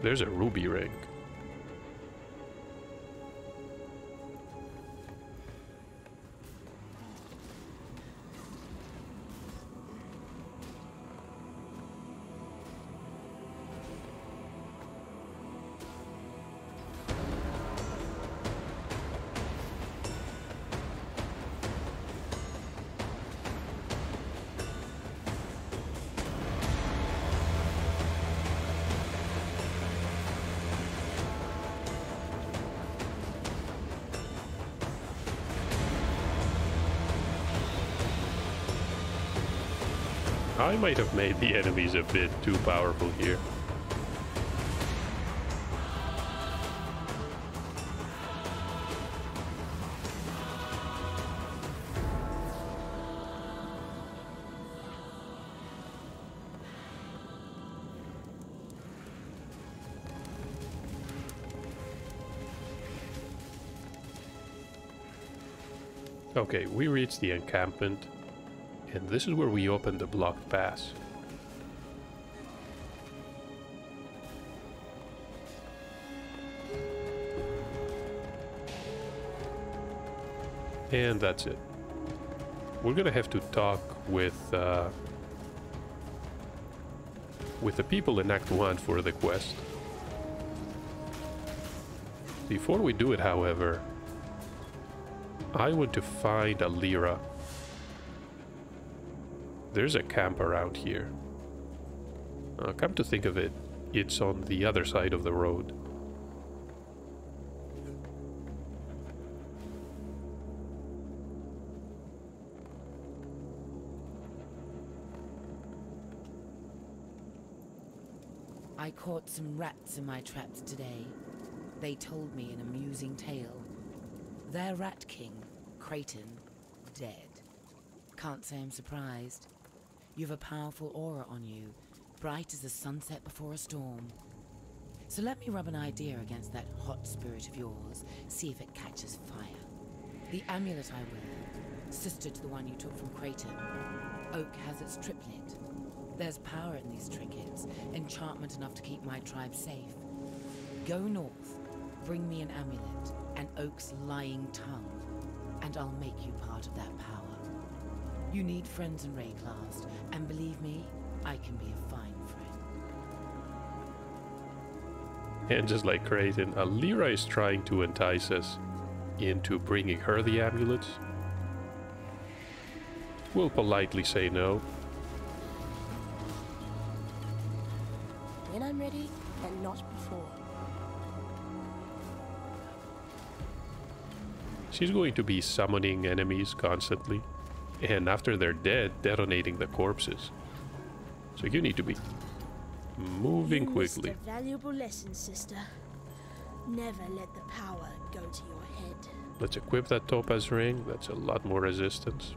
There's a ruby ring. I might have made the enemies a bit too powerful here. Okay, we reached the encampment. And this is where we open the blocked pass. And that's it. We're gonna have to talk with the people in Act 1 for the quest. Before we do it, however, I want to find a Lyra. There's a camp around here. Come to think of it, it's on the other side of the road. I caught some rats in my traps today. They told me an amusing tale. Their rat king, Creighton, dead. Can't say I'm surprised. You've a powerful aura on you, bright as the sunset before a storm. So let me rub an idea against that hot spirit of yours, see if it catches fire. The amulet I wear, sister to the one you took from Creighton. Oak has its triplet. There's power in these trinkets, enchantment enough to keep my tribe safe. Go north, bring me an amulet, and Oak's lying tongue, and I'll make you part of that power. You need friends in Wraeclast, and believe me, I can be a fine friend. And just like Creighton, Lyra is trying to entice us into bringing her the amulets. We'll politely say no. When I'm ready, and not before. She's going to be summoning enemies constantly, and after they're dead, detonating the corpses. So you need to be moving quickly. You missed a valuable lesson, sister. Never let the power go to your head. Let's equip that topaz ring. That's a lot more resistance.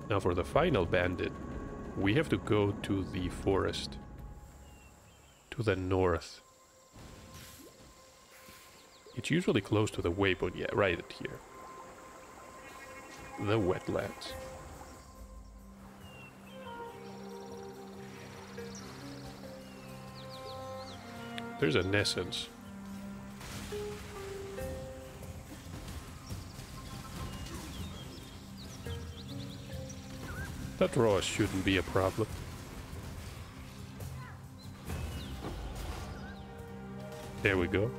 Now for the final bandit, we have to go to the forest. To the north. It's usually close to the waypoint, yeah, right here. The wetlands. There's an essence. That raw shouldn't be a problem. There we go.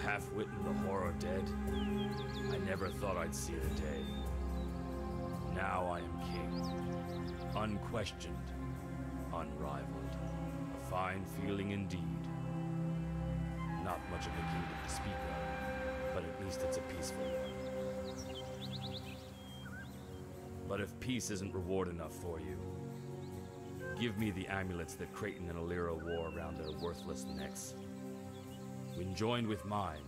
Half-wit and the horror dead. I never thought I'd see the day. Now I am king. Unquestioned. Unrivaled. A fine feeling indeed. Not much of a kingdom to speak of, but at least it's a peaceful one. But if peace isn't reward enough for you, give me the amulets that Creighton and Lyra wore around their worthless necks. When joined with mine,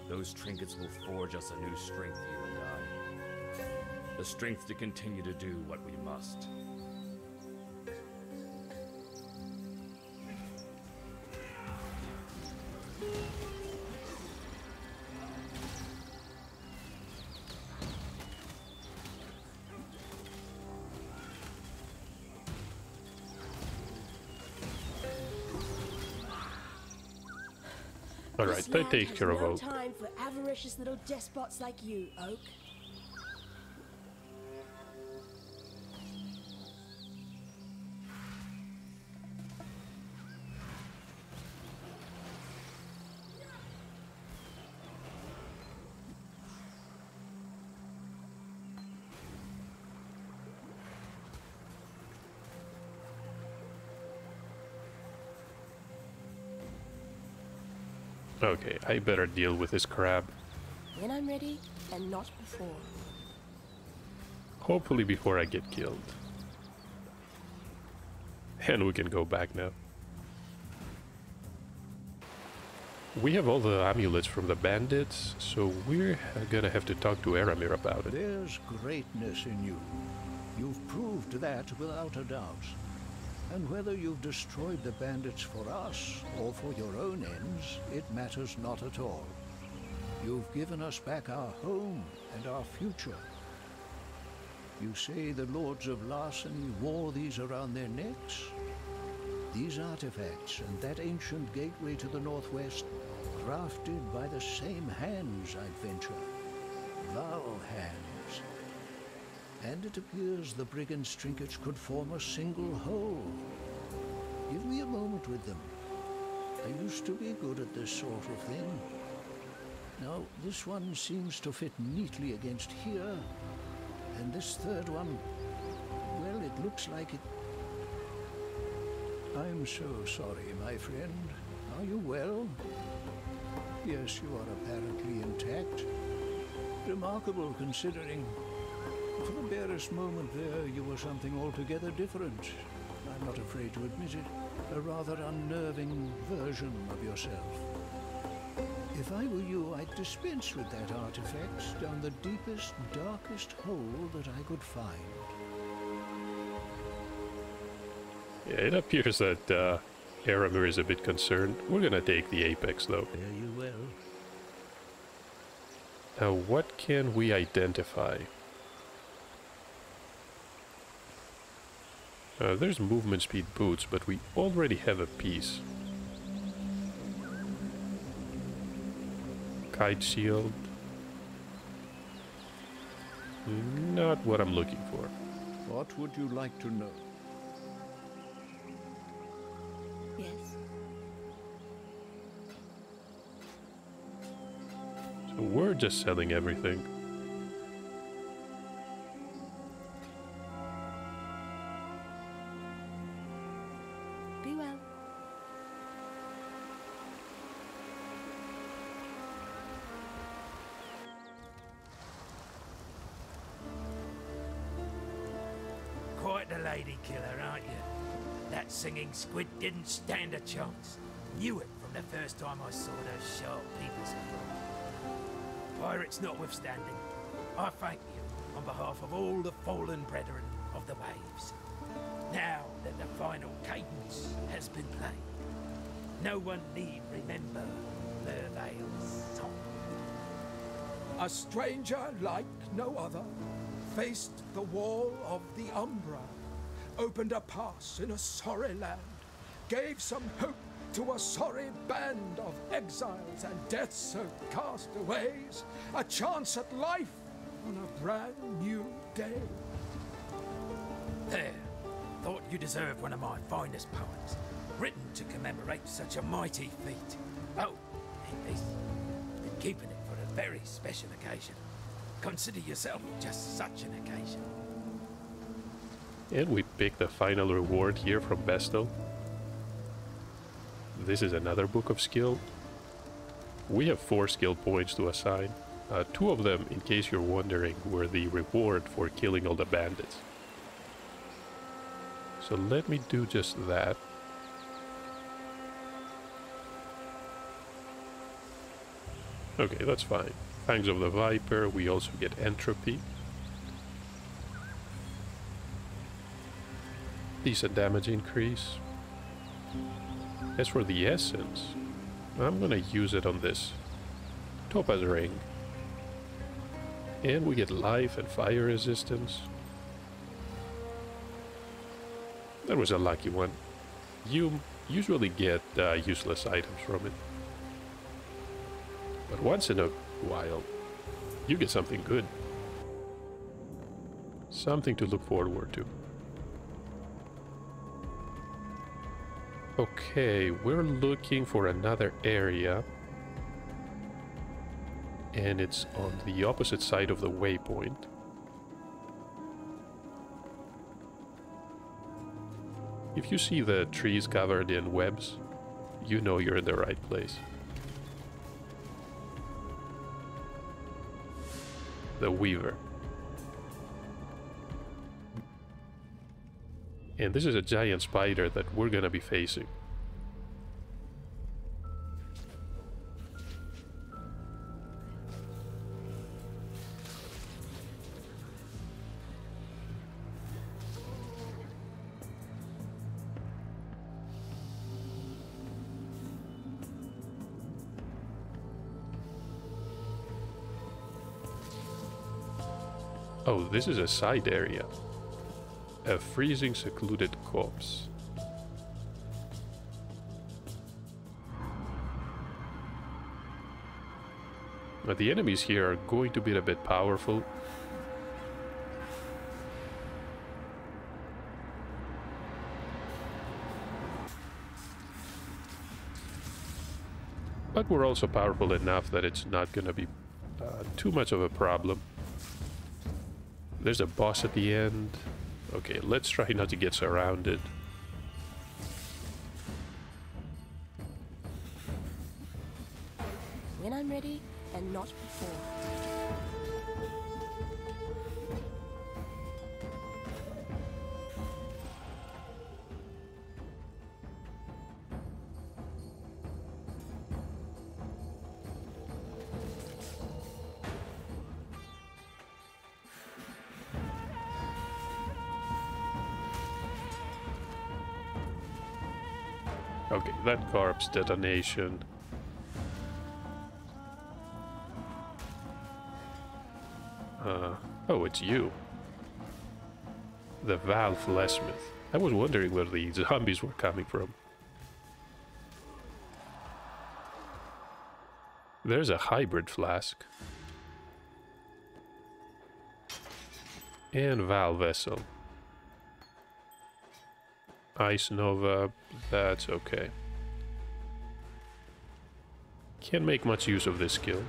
those trinkets will forge us a new strength, you and I. The strength to continue to do what we must. Alright, that takes care of no Oak. time for avaricious little despots like you, Oak. Okay, I better deal with this crab. When I'm ready, and not before. Hopefully before I get killed. And we can go back now. We have all the amulets from the bandits, so we're gonna have to talk to Aramir about it. There's greatness in you. You've proved that without a doubt. And whether you've destroyed the bandits for us, or for your own ends, it matters not at all. You've given us back our home and our future. You say the Lords of Larceny wore these around their necks? These artifacts and that ancient gateway to the northwest, crafted by the same hands, I'd venture. Val hands. And it appears the brigands' trinkets could form a single whole. Give me a moment with them. I used to be good at this sort of thing. Now, this one seems to fit neatly against here. And this third one, well, it looks like it... I'm so sorry, my friend. Are you well? Yes, you are apparently intact. Remarkable, considering. For the barest moment there, you were something altogether different. I'm not afraid to admit it. A rather unnerving version of yourself. If I were you, I'd dispense with that artifact down the deepest, darkest hole that I could find. Yeah, it appears that Aramir is a bit concerned. We're gonna take the Apex, though. Fare you well. Now, what can we identify? There's movement speed boots, but we already have a piece. Kite shield. Not what I'm looking for. What would you like to know? Yes. So we're just selling everything. Be well. Quite the lady killer, aren't you? That singing squid didn't stand a chance. Knew it from the first time I saw those sharp peepers. Pirates notwithstanding, I thank you on behalf of all the fallen brethren of the waves. Now that the final cadence has been played, no one need remember Merveil's song. A stranger like no other faced the wall of the Umbra, opened a pass in a sorry land, gave some hope to a sorry band of exiles and death-soaked castaways, a chance at life on a brand new day. There, thought you deserved one of my finest poems, written to commemorate such a mighty feat. Oh, and this, been keeping it for a very special occasion. Consider yourself just such an occasion. And we pick the final reward here from Bestel. This is another book of skill. We have 4 skill points to assign. 2 of them, in case you're wondering, were the reward for killing all the bandits. So let me do just that. Okay, that's fine. Fangs of the Viper, we also get entropy. Decent damage increase. As for the essence, I'm gonna use it on this topaz ring. And we get life and fire resistance. That was a lucky one. You usually get useless items from it. But once in a while, you get something good. Something to look forward to. Okay, we're looking for another area. And it's on the opposite side of the waypoint. If you see the trees covered in webs, you know you're in the right place. The Weaver. And this is a giant spider that we're gonna be facing. Oh, this is a side area. A freezing secluded corpse. Now the enemies here are going to be a bit powerful. But we're also powerful enough that it's not gonna be too much of a problem. There's a boss at the end. Okay, let's try not to get surrounded. When I'm ready, and not before. Okay, that corpse detonation. Oh, it's you. The Val Fleshmith. I was wondering where the zombies were coming from. There's a hybrid flask. And Val Vessel. Ice Nova, that's okay. Can't make much use of this skill.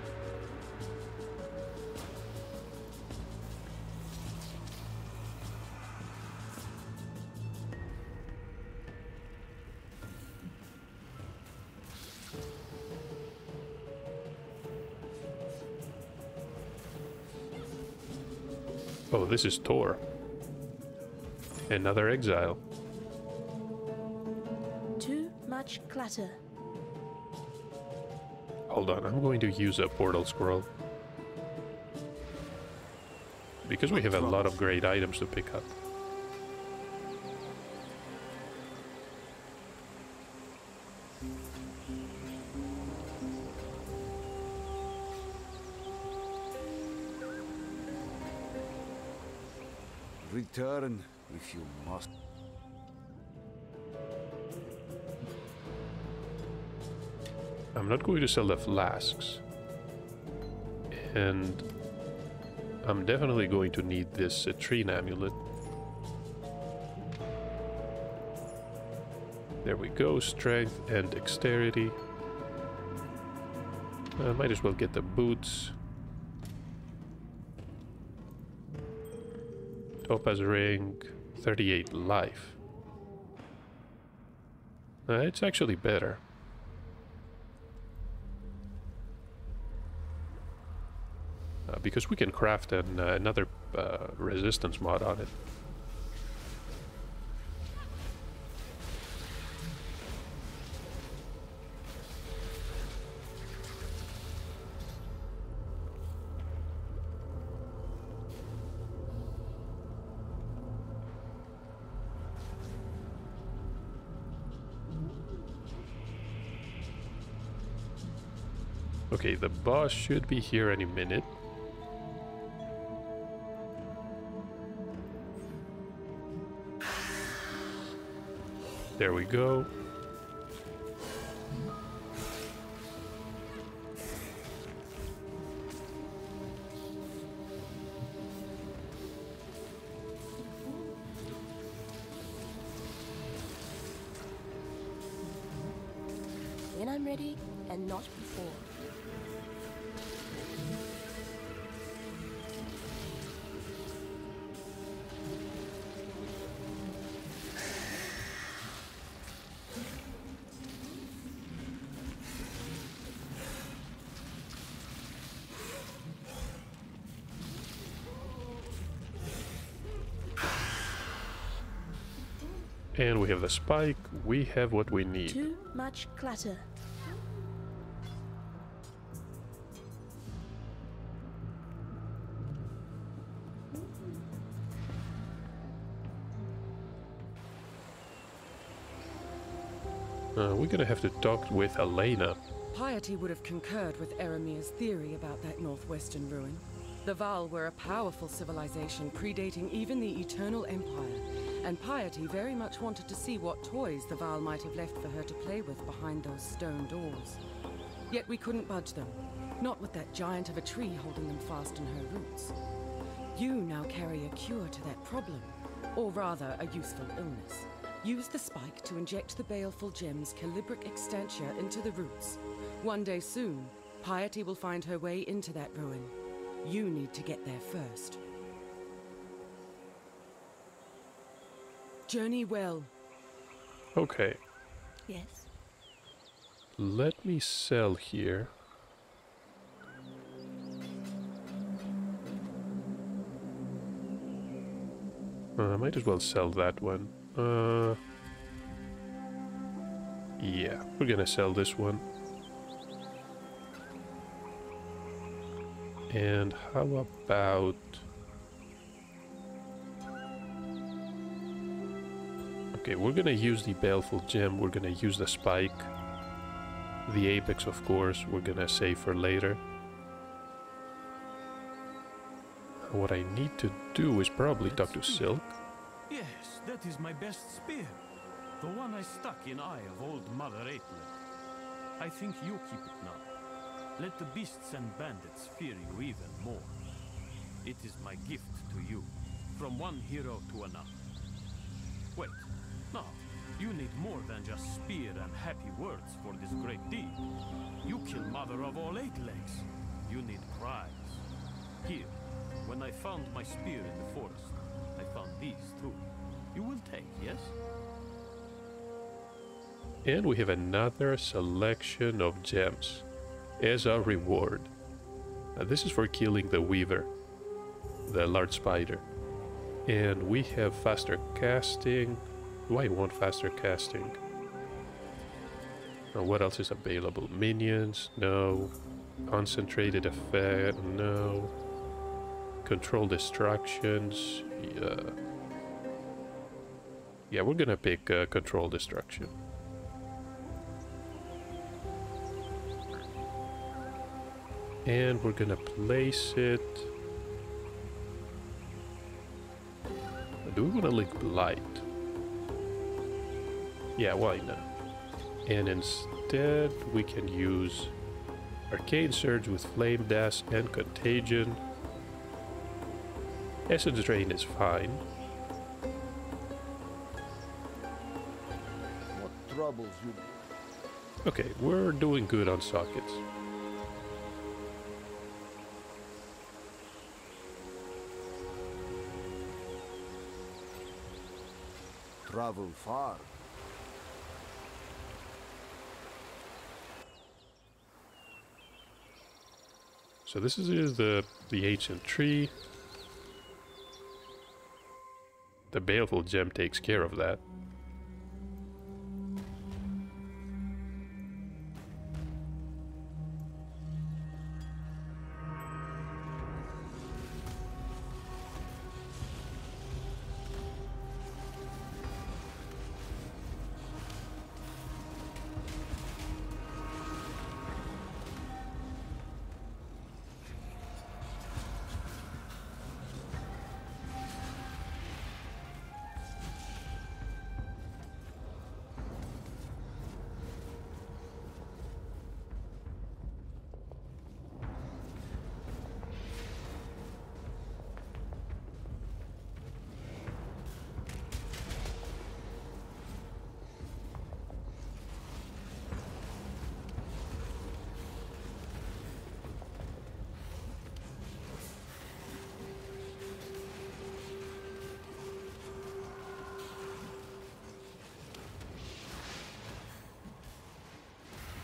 Oh, this is Tor. Another exile. Too much clutter. Hold on, I'm going to use a portal scroll. Because we have a lot of great items to pick up. Return if you must. I'm not going to sell the flasks. And I'm definitely going to need this Citrine amulet. There we go, strength and dexterity. Might as well get the boots. Topaz ring, 38 life. It's actually better. Because we can craft another resistance mod on it. Okay, the boss should be here any minute. There we go. When I'm ready, and not before. And we have the spike, we have what we need. Too much clutter. We're gonna have to talk with Elena. Piety would have concurred with Eramir's theory about that northwestern ruin. The Val were a powerful civilization predating even the Eternal Empire, and Piety very much wanted to see what toys the Val might have left for her to play with behind those stone doors. Yet we couldn't budge them, not with that giant of a tree holding them fast in her roots. You now carry a cure to that problem, or rather a useful illness. Use the spike to inject the baleful gem's calibric extantia into the roots. One day soon, Piety will find her way into that ruin. You need to get there first. Journey well. Okay. Yes. Let me sell here. I might as well sell that one. Yeah, we're gonna sell this one. And how about Okay, we're gonna use the Baleful Gem, we're gonna use the Spike. The Apex, of course, we're gonna save for later. What I need to do is probably talk to Silk. Yes, that is my best spear. The one I stuck in eye of old Mother Aether. I think you keep it now. Let the beasts and bandits fear you even more. It is my gift to you, from one hero to another. Wait, no, you need more than just spear and happy words for this great deed. You kill Mother of all 8 legs. You need prize. Here, when I found my spear in the forest, I found these too. You will take, yes? And we have another selection of gems as our reward. Now this is for killing the Weaver, the large spider. And we have faster casting. Do I want faster casting? Now what else is available? Minions? No. Concentrated effect? No. Control distractions? Yeah. Yeah, we're gonna pick control destruction. And we're gonna place it. Do we want to link Blight? Yeah, why not? And instead we can use Arcane Surge with Flame Dash and Contagion. Essence Drain is fine. What troubles you? Okay, we're doing good on sockets. Travel far. So this is the ancient tree. The Baleful Gem takes care of that.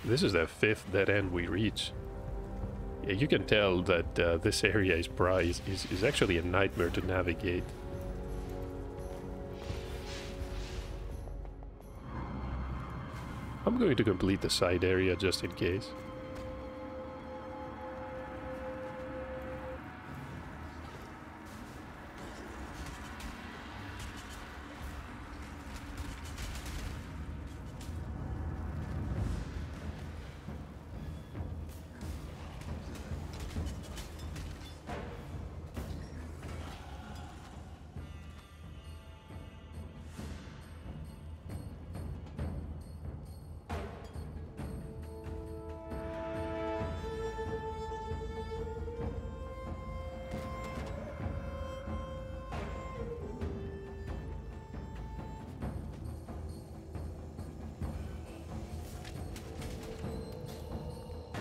This is the 5th dead end we reach. Yeah, you can tell that this area is actually a nightmare to navigate. I'm going to complete the side area just in case.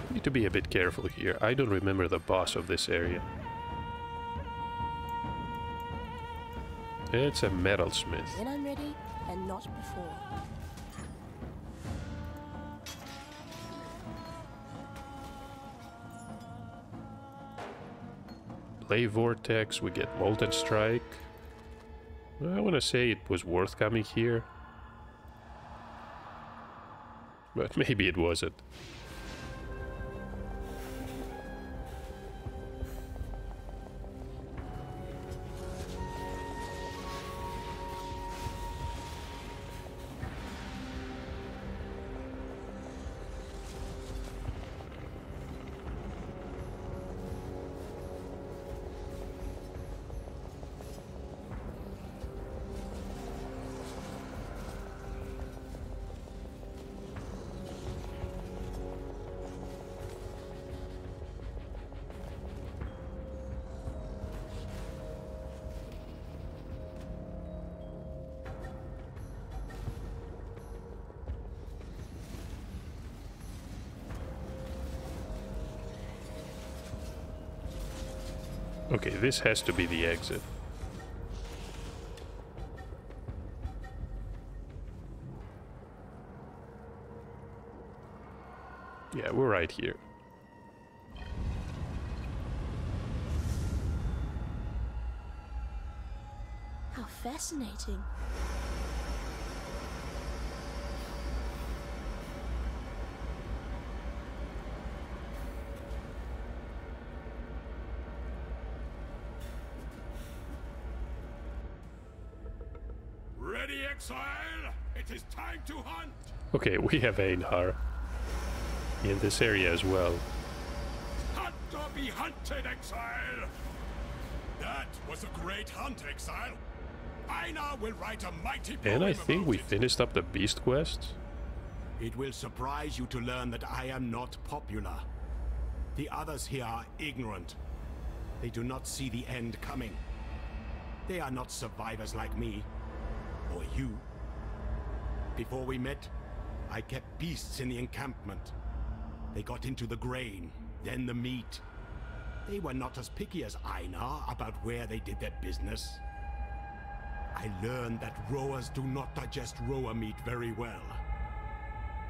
Need to be a bit careful here. I don't remember the boss of this area. It's a metalsmith. When I'm ready, and not before. Play Vortex, we get Molten Strike. I want to say it was worth coming here. But maybe it wasn't. Okay, this has to be the exit. Yeah, we're right here. How fascinating. Ready, Exile? It is time to hunt! Okay, we have Einhar in this area as well. Hunt or be hunted, Exile! That was a great hunt, Exile. Einar will write a mighty poem. And I think we finished up the beast quest. It will surprise you to learn that I am not popular. The others here are ignorant. They do not see the end coming. They are not survivors like me. Or you. Before we met, I kept beasts in the encampment. They got into the grain, then the meat. They were not as picky as Einar about where they did their business. I learned that rowers do not digest rower meat very well.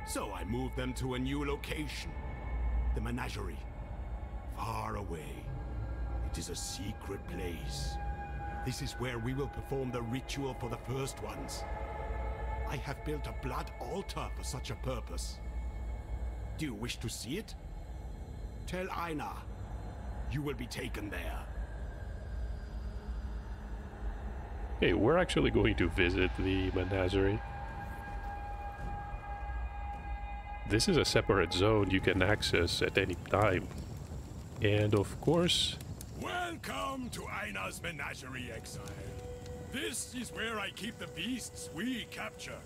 So I moved them to a new location. The menagerie. Far away. It is a secret place. This is where we will perform the ritual for the first ones. I have built a blood altar for such a purpose. Do you wish to see it? Tell Einar. You will be taken there. Okay, we're actually going to visit the menagerie. This is a separate zone you can access at any time. And of course... Welcome to Einar's Menagerie, Exile. This is where I keep the beasts we capture.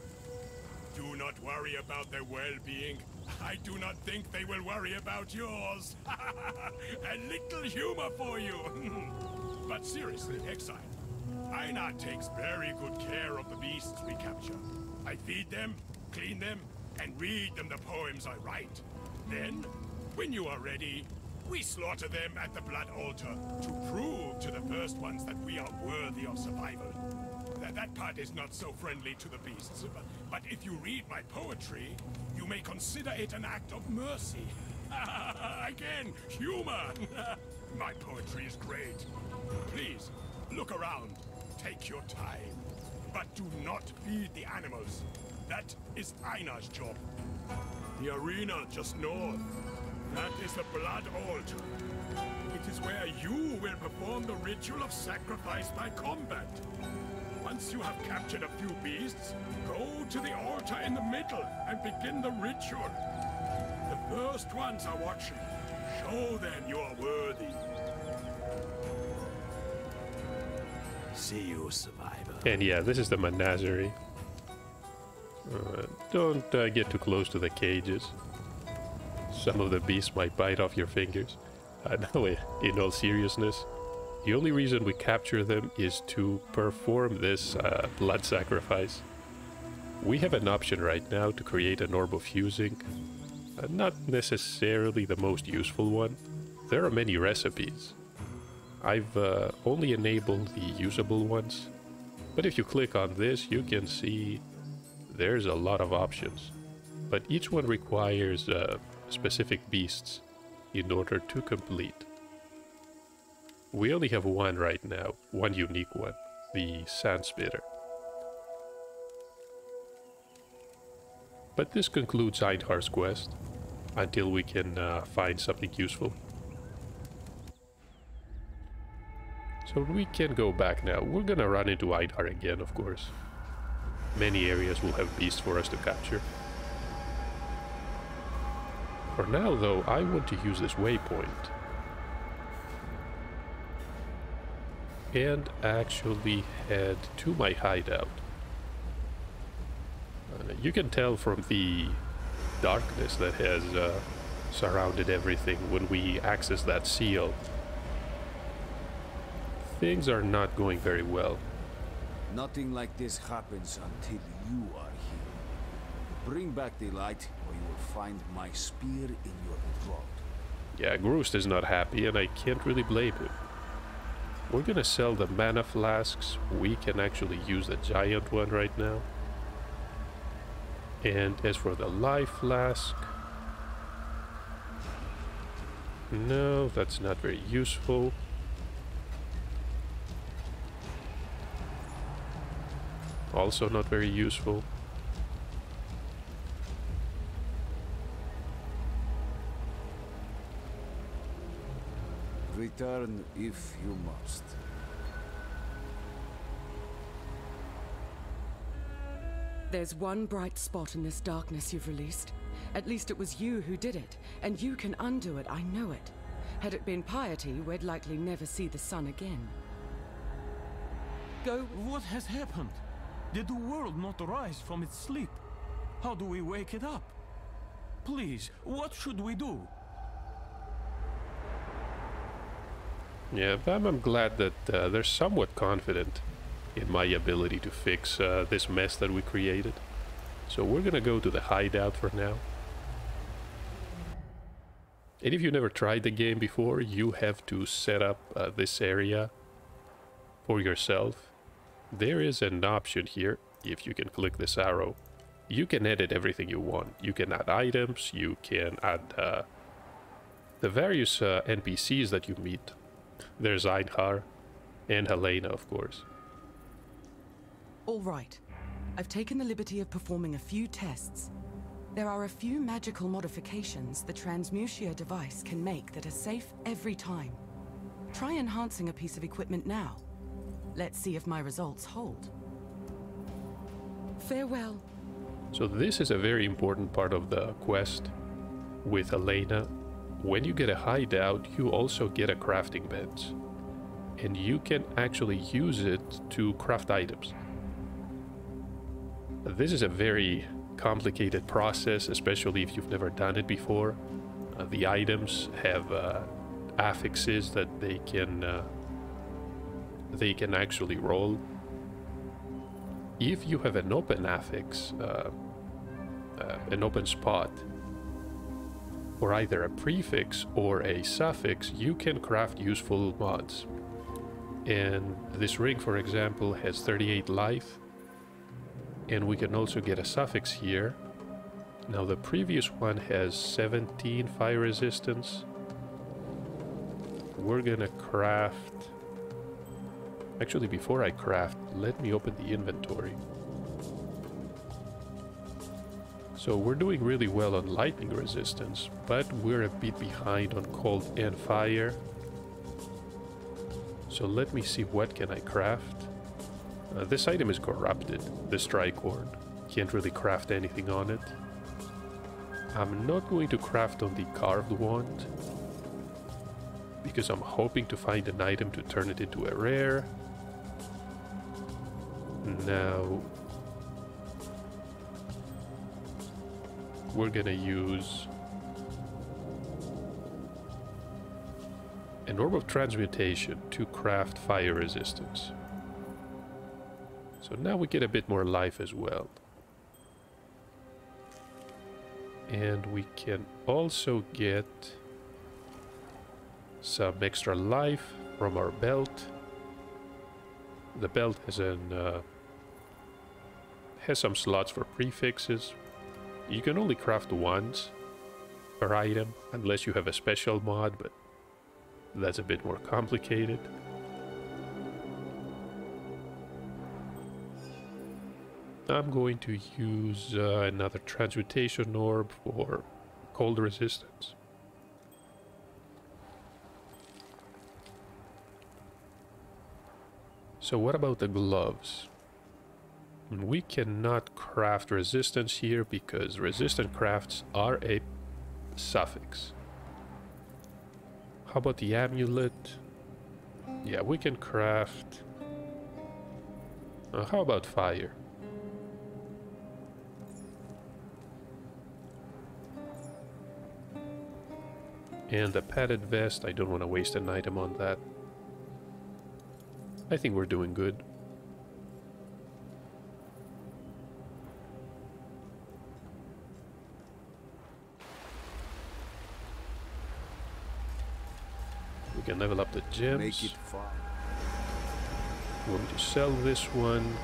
Do not worry about their well-being. I do not think they will worry about yours. A little humor for you. But seriously, Exile, Einar takes very good care of the beasts we capture. I feed them, clean them, and read them the poems I write. Then, when you are ready, we slaughter them at the blood altar to prove to the first ones that we are worthy of survival. That part is not so friendly to the beasts, but if you read my poetry, you may consider it an act of mercy. Again, humor! My poetry is great. Please, look around. Take your time. But do not feed the animals. That is Einar's job. The arena just north. That is the blood altar. It is where you will perform the ritual of sacrifice by combat. Once you have captured a few beasts, go to the altar in the middle and begin the ritual. The first ones are watching. Show them you are worthy. See you, survivor. And yeah, this is the menagerie. Don't get too close to the cages. Some of the beasts might bite off your fingers. No, in all seriousness, the only reason we capture them is to perform this blood sacrifice. We have an option right now to create an orb of fusing. Not necessarily the most useful one. There are many recipes. I've only enabled the usable ones. But if you click on this, you can see there's a lot of options. But each one requires specific beasts in order to complete. We only have one right now, one unique one, the Sand Spitter. But this concludes Einhar's quest, until we can find something useful. So we can go back now. We're gonna run into Einhar again, of course. Many areas will have beasts for us to capture. For now, though, I want to use this waypoint. And actually head to my hideout. You can tell from the darkness that has surrounded everything when we access that seal. Things are not going very well. Nothing like this happens until you are here. Bring back the light, or you will find my spear in your throat. Yeah, Groost is not happy, and I can't really blame him. We're gonna sell the mana flasks. We can actually use the giant one right now. And as for the life flask, no, that's not very useful. Also not very useful. Return if you must. There's one bright spot in this darkness you've released. At least it was you who did it, and you can undo it, I know it. Had it been piety, we'd likely never see the sun again. Go. What has happened? Did the world not rise from its sleep? How do we wake it up? Please, what should we do? Yeah, but I'm glad that they're somewhat confident in my ability to fix this mess that we created. So we're gonna go to the hideout for now. And if you've never tried the game before, you have to set up this area for yourself. There is an option here, if you can click this arrow. You can edit everything you want. You can add items, you can add the various NPCs that you meet. There's Einhar and Helena, of course. All right. I've taken the liberty of performing a few tests. There are a few magical modifications the Transmutia device can make that are safe every time. Try enhancing a piece of equipment now. Let's see if my results hold. Farewell. So this is a very important part of the quest with Helena. When you get a hideout, you also get a crafting bench. And you can actually use it to craft items. This is a very complicated process, especially if you've never done it before. The items have affixes that they can actually roll. If you have an open affix, an open spot, or either a prefix or a suffix, you can craft useful mods. And this ring, for example, has 38 life. And we can also get a suffix here. Now the previous one has 17 fire resistance. We're gonna craft... Actually, before I craft, let me open the inventory. So we're doing really well on lightning resistance, but we're a bit behind on cold and fire. So let me see, what can I craft? This item is corrupted, the tricord. Can't really craft anything on it. I'm not going to craft on the carved wand, because I'm hoping to find an item to turn it into a rare. Now we're gonna use an orb of transmutation to craft fire resistance. So now we get a bit more life as well. And we can also get some extra life from our belt. The belt has some slots for prefixes. You can only craft once per item, unless you have a special mod, but that's a bit more complicated. I'm going to use another transmutation orb for cold resistance. So what about the gloves? We cannot craft resistance here because resistant crafts are a suffix. How about the amulet? Yeah, we can craft... how about fire? And the padded vest, I don't want to waste an item on that. I think we're doing good. We can level up the gems. Make it fun. I'm going to sell this one.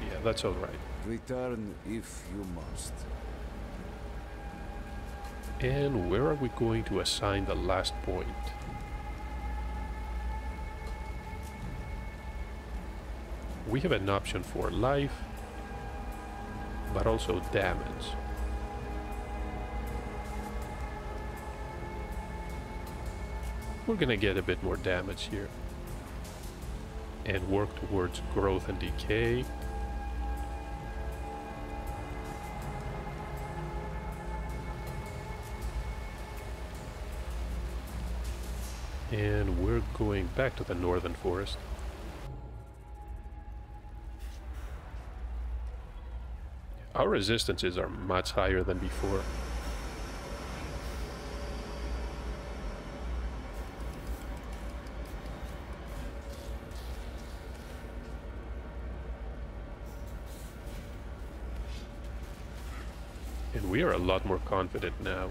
Yeah, that's alright. Return if you must. And where are we going to assign the last point? We have an option for life, but also damage. We're gonna get a bit more damage here. And work towards growth and decay. And we're going back to the northern forest. Our resistances are much higher than before. And we are a lot more confident now.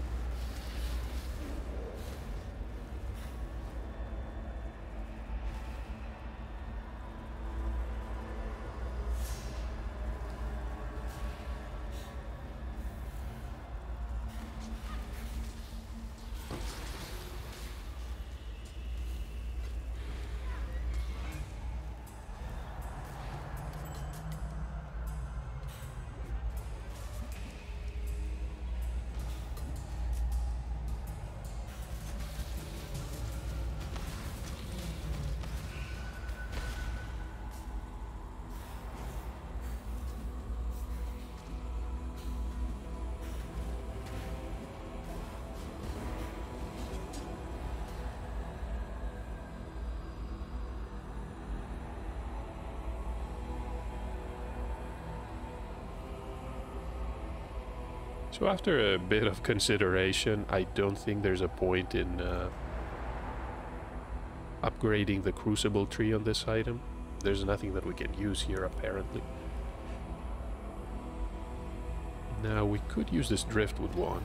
So after a bit of consideration, I don't think there's a point in upgrading the Crucible tree on this item. There's nothing that we can use here, apparently. Now, we could use this Driftwood wand.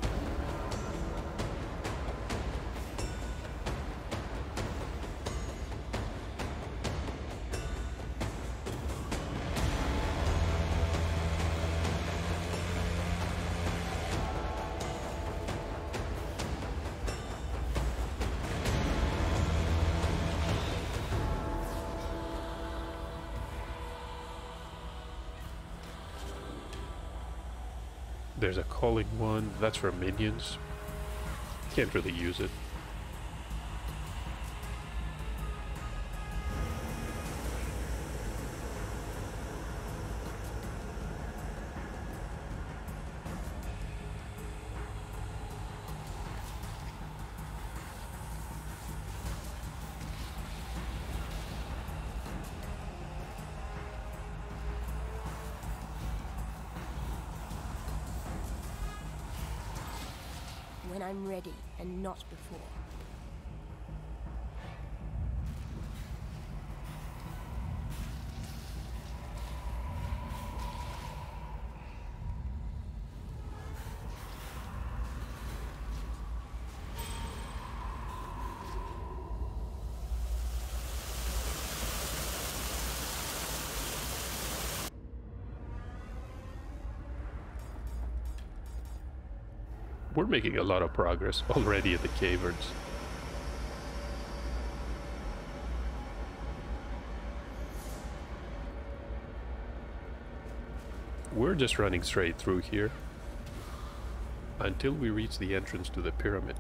There's a calling one, that's for minions. Can't really use it. When I'm ready, and not before. We're making a lot of progress already at the caverns. We're just running straight through here until we reach the entrance to the pyramid.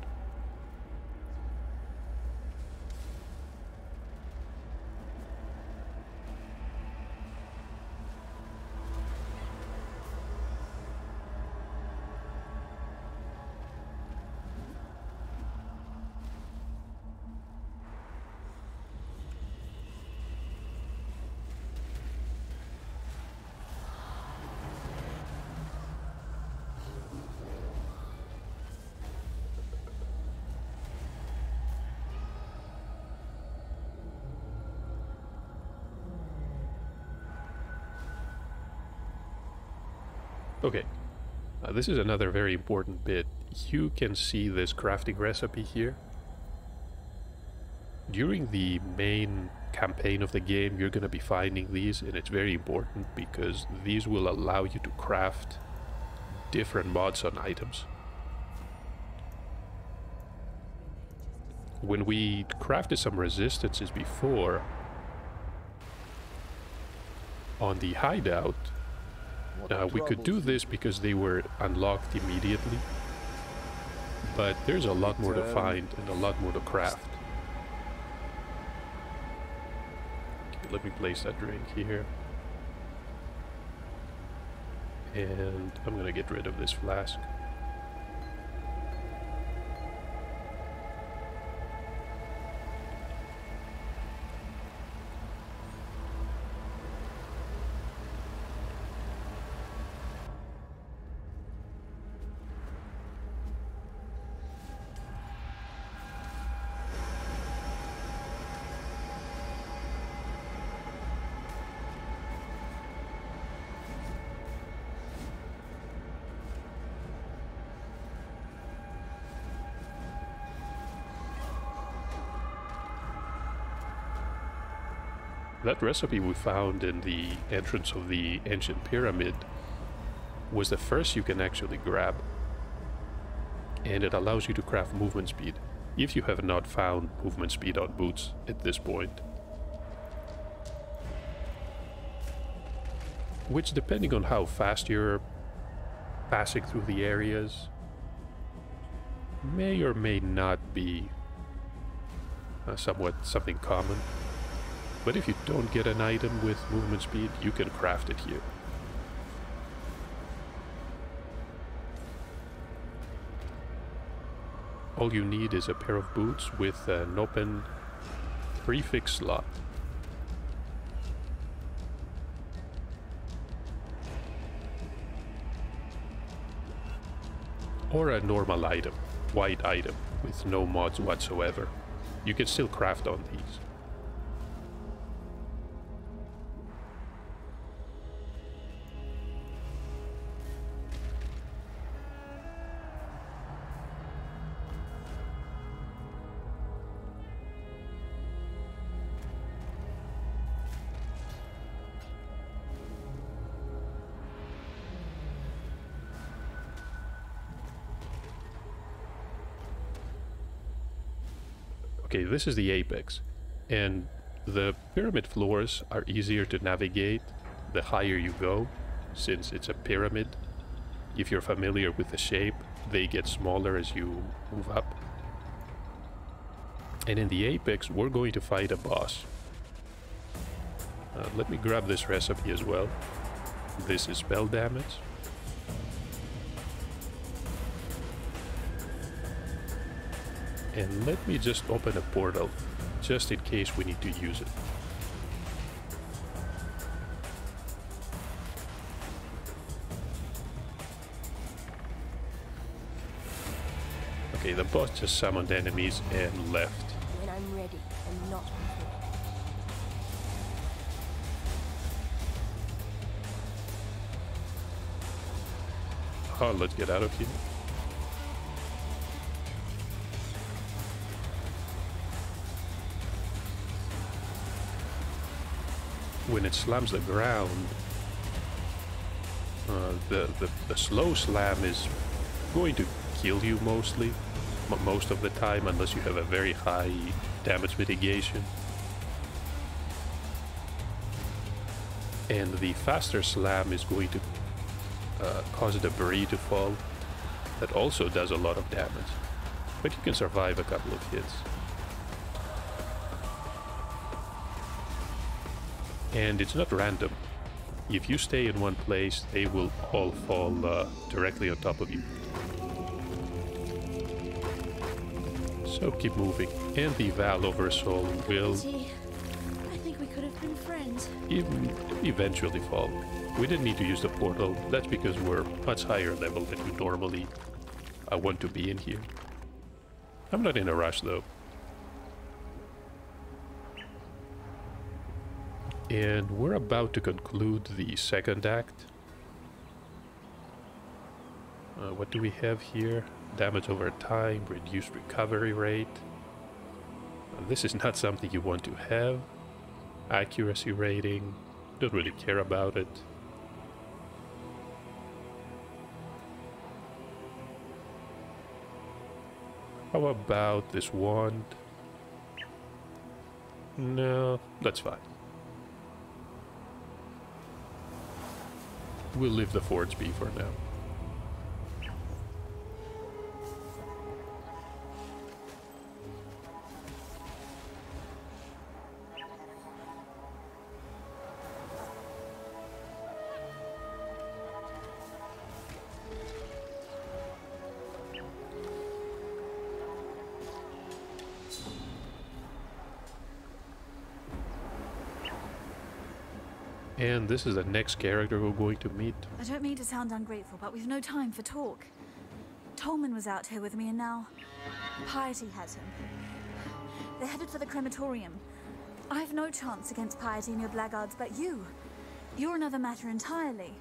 Okay, this is another very important bit. You can see this crafting recipe here. During the main campaign of the game, you're going to be finding these, and it's very important because these will allow you to craft different mods on items. When we crafted some resistances before on the hideout, we could do this because they were unlocked immediately, but there's a lot more to find and a lot more to craft. Okay, let me place that drink here, and I'm gonna get rid of this flask. That recipe we found in the entrance of the ancient pyramid was the first you can actually grab, and it allows you to craft movement speed if you have not found movement speed on boots at this point, which, depending on how fast you're passing through the areas, may or may not be something common. But if you don't get an item with movement speed, you can craft it here. All you need is a pair of boots with an open prefix slot. Or a normal item, white item, with no mods whatsoever. You can still craft on these. Okay, this is the apex, and the pyramid floors are easier to navigate the higher you go, since it's a pyramid. If you're familiar with the shape, they get smaller as you move up. And in the apex, we're going to fight a boss. Let me grab this recipe as well. This is spell damage. And let me just open a portal, just in case we need to use it. Okay, the boss just summoned enemies and left. When I'm ready and not before. Oh, let's get out of here. When it slams the ground, the slow slam is going to kill you mostly, most of the time, unless you have a very high damage mitigation. And the faster slam is going to cause debris to fall. That also does a lot of damage, but you can survive a couple of hits. And it's not random. If you stay in one place, they will all fall directly on top of you. So keep moving. And the Val Oversoul will... I think we could have been friends. Eventually fall. We didn't need to use the portal. That's because we're much higher level than we normally want to be in here. I'm not in a rush though. And we're about to conclude the second act. What do we have here? Damage over time, reduced recovery rate. This is not something you want to have. Accuracy rating, don't really care about it. How about this wand? No, that's fine. We'll leave the forge be for now. And this is the next character we're going to meet. I don't mean to sound ungrateful, but we've no time for talk. Tolman was out here with me and now Piety has him. They're headed for the crematorium. I've no chance against Piety and your blackguards, but you're another matter entirely.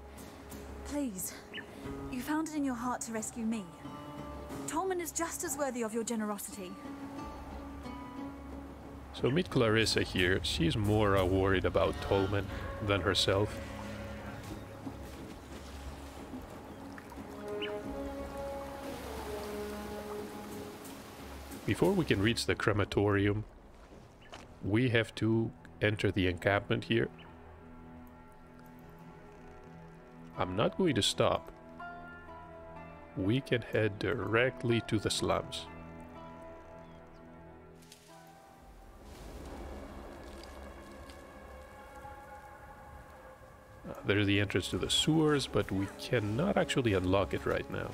Please, you found it in your heart to rescue me. Tolman is just as worthy of your generosity. So meet Clarissa here. She's more worried about Tolman than herself. Before we can reach the crematorium, we have to enter the encampment here. I'm not going to stop. We can head directly to the slums. There's the entrance to the sewers, but we cannot actually unlock it right now.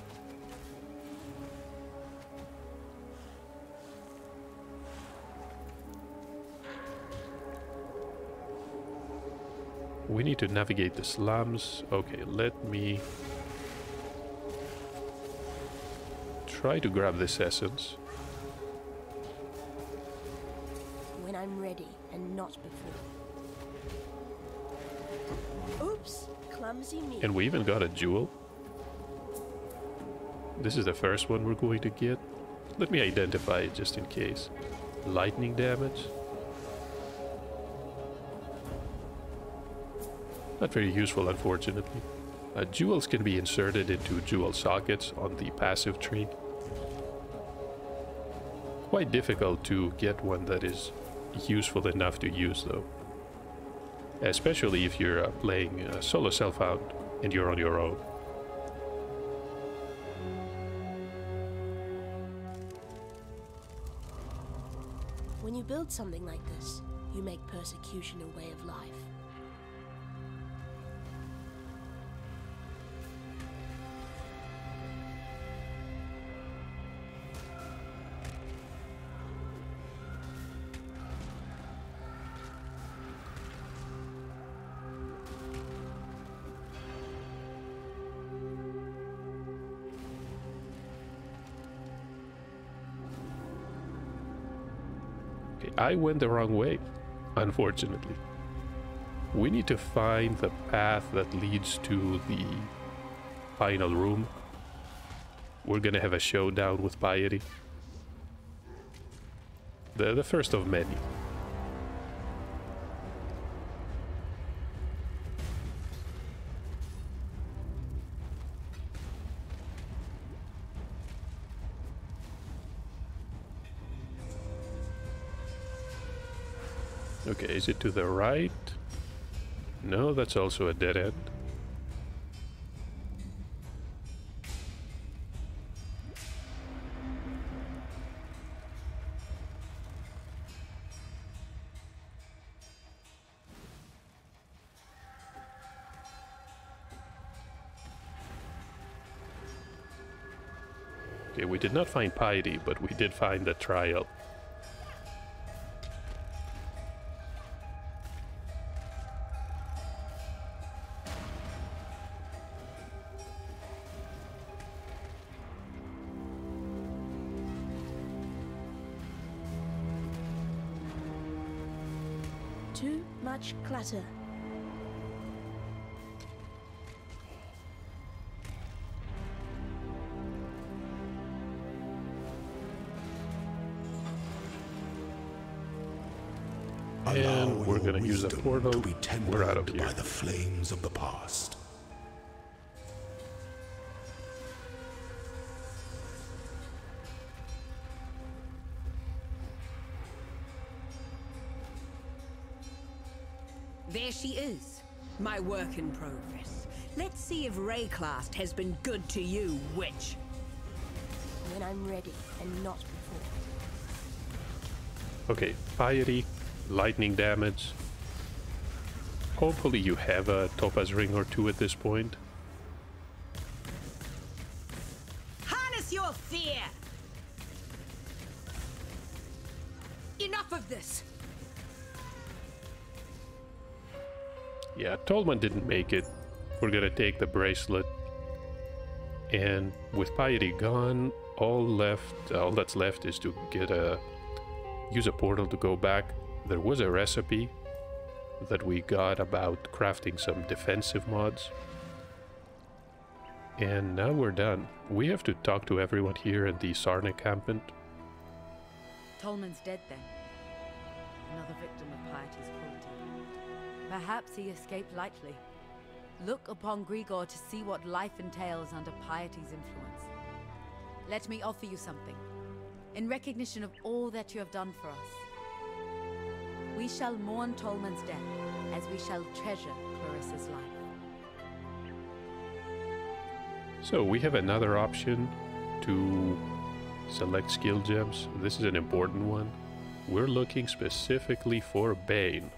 We need to navigate the slums. Okay, let me try to grab this essence. When I'm ready, and not before. Oops, clumsy me. And we even got a jewel. This is the first one we're going to get. Let me identify it just in case. Lightning damage. Not very useful, unfortunately. Jewels can be inserted into jewel sockets on the passive tree. Quite difficult to get one that is useful enough to use, though. Especially if you're playing solo self-out and you're on your own. When you build something like this, you make persecution a way of life. I went the wrong way, unfortunately. We need to find the path that leads to the final room. We're gonna have a showdown with Piety. The first of many. Okay, is it to the right? No, that's also a dead end. Okay, we did not find Piety, but we did find the trial. Too much clutter. And we're gonna use a portal. To be tempered We're out of here. by the flames of the past. There she is, my work in progress. Let's see if Wraeclast has been good to you, witch. When I'm ready, and not before. Okay, piety, lightning damage. Hopefully you have a topaz ring or two at this point. Harness your fear! Enough of this! Yeah, Tolman didn't make it. We're gonna take the bracelet. And with piety gone, all that's left is to use a portal to go back. There was a recipe that we got about crafting some defensive mods. And now we're done. We have to talk to everyone here in the Sarn encampment. Tolman's dead then. Another victim of piety's cruelty. Perhaps he escaped lightly. Look upon Grigor to see what life entails under piety's influence. Let me offer you something. In recognition of all that you have done for us, we shall mourn Tolman's death as we shall treasure Clarissa's life. So we have another option to select skill gems. This is an important one. We're looking specifically for Bane.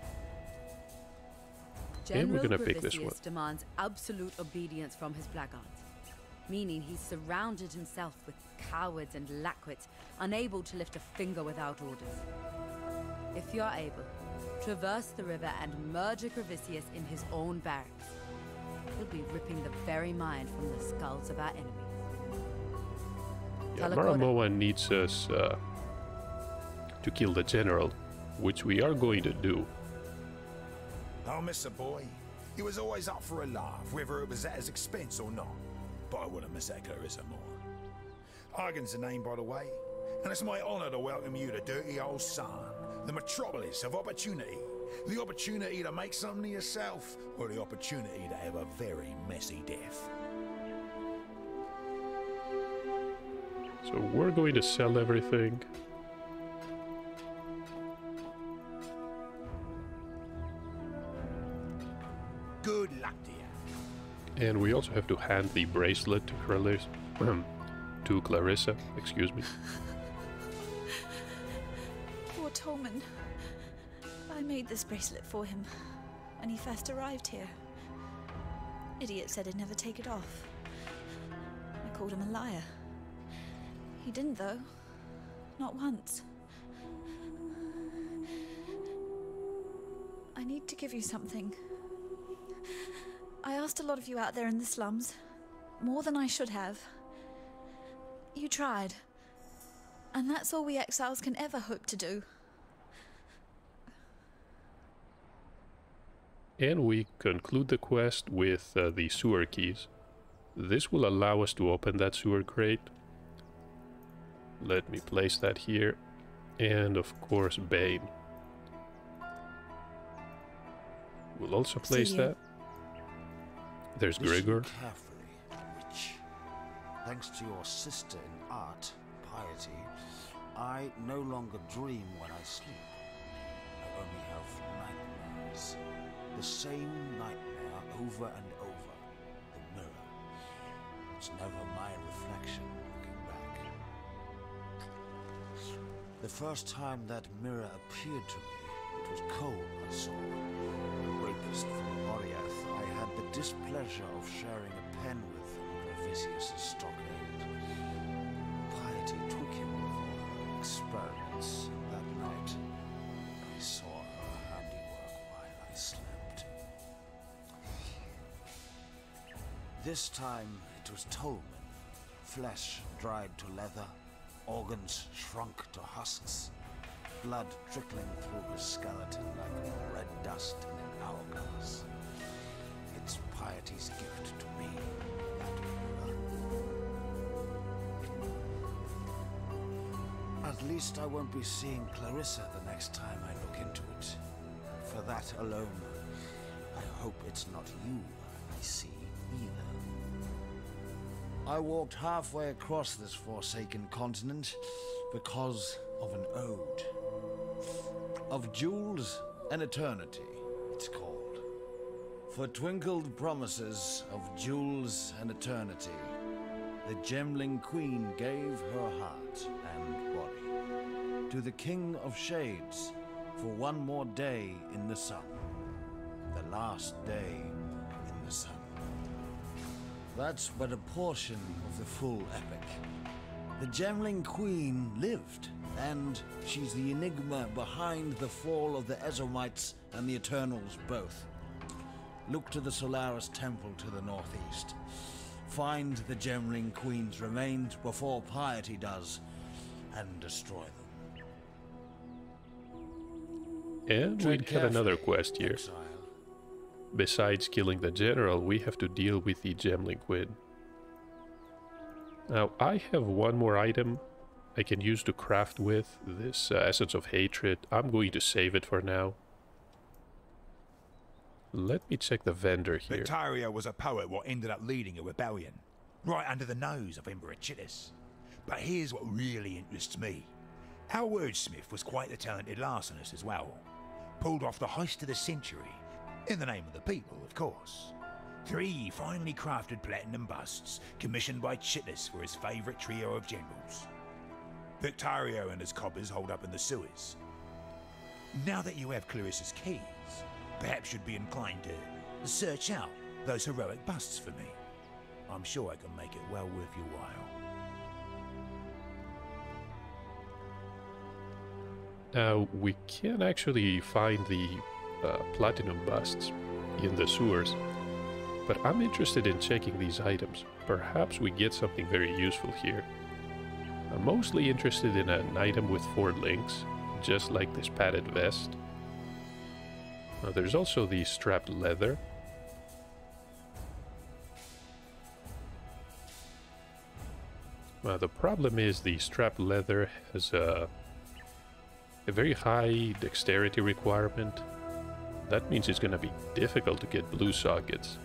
And we're gonna pick this one. Demands absolute obedience from his blackguards, meaning he's surrounded himself with cowards and lackwits, unable to lift a finger without orders. If you're able, traverse the river and murder Cravicius in his own barracks. He'll be ripping the very mind from the skulls of our enemies. Yeah, Maramoa needs us to kill the general, which we are going to do. I miss a boy. He was always up for a laugh, whether it was at his expense or not. But I wouldn't miss that Clarissa more. Argan's the name, by the way, and it's my honor to welcome you to dirty old Sarn, the metropolis of opportunity. The opportunity to make something of yourself, or the opportunity to have a very messy death. So we're going to sell everything. Good luck to you. And we also have to hand the bracelet to Clarissa, excuse me. Poor Tolman. I made this bracelet for him when he first arrived here. Idiot said he'd never take it off. I called him a liar. He didn't, though. Not once. I need to give you something. I asked a lot of you out there in the slums. More than I should have. You tried. And that's all we exiles can ever hope to do. And we conclude the quest with the sewer keys. This will allow us to open that sewer crate. Let me place that here. And of course Bane. We'll also place that. There's Grigor. Carefully, witch. Thanks to your sister in art, Piety, I no longer dream when I sleep. I only have nightmares. The same nightmare over and over. The mirror. It's never my reflection looking back. The first time that mirror appeared to me, it was Cole I saw. The rapist from Oriath. I had the displeasure of sharing a pen with in Cravicius' stockade. Piety took him with all her experiments. That night, I saw her handiwork while I slept. This time, it was Tolman. Flesh dried to leather, organs shrunk to husks, blood trickling through his skeleton like red dust in an hourglass. It's Piety's gift to me, that mirror. At least I won't be seeing Clarissa the next time I look into it. for that alone. I hope it's not you I see either. I walked halfway across this forsaken continent because of an ode. Of jewels and eternity, it's called. For twinkled promises of jewels and eternity, the Gemling Queen gave her heart and body to the King of Shades for one more day in the sun. The last day in the sun. That's but a portion of the full epic. The Gemling Queen lived, and she's the enigma behind the fall of the Ezomites and the Eternals both. Look to the Solaris Temple to the northeast. Find the Gemling Queen's remains before piety does, and destroy them. And we have another quest here. Exile. Besides killing the general, we have to deal with the Gemling Queen. Now, I have one more item I can use to craft with, this Essence of Hatred. I'm going to save it for now. Let me check the vendor here. Victario was a poet what ended up leading a rebellion, right under the nose of Emperor Chittis. But here's what really interests me. Our wordsmith was quite a talented larcenist as well. Pulled off the heist of the century, in the name of the people, of course. 3 finely crafted platinum busts, commissioned by Chittis for his favourite trio of generals. Victario and his coppers hold up in the sewers. Now that you have Clarissa's keys, perhaps you'd be inclined to search out those heroic busts for me. I'm sure I can make it well worth your while. Now, we can actually find the platinum busts in the sewers, but I'm interested in checking these items. Perhaps we get something very useful here. I'm mostly interested in an item with 4 links, just like this padded vest. Now, there's also the strapped leather. The problem is the strapped leather has a very high dexterity requirement. That means it's going to be difficult to get blue sockets.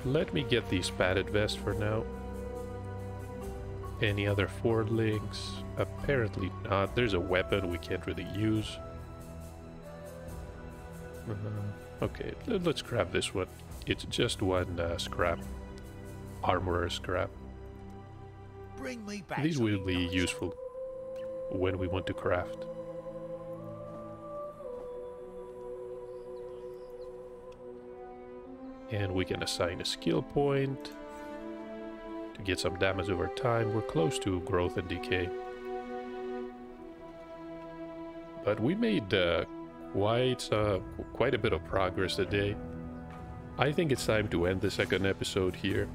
Let me get the padded vest for now. Any other 4 links? Apparently not. There's a weapon we can't really use. Okay, let's grab this one. It's just 1 scrap. Armorer scrap. Bring me back. These will be useful when we want to craft. And we can assign a skill point to get some damage over time. We're close to growth and decay. But we made quite a bit of progress today. I think it's time to end the second episode here.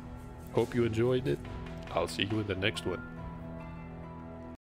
Hope you enjoyed it. I'll see you in the next one.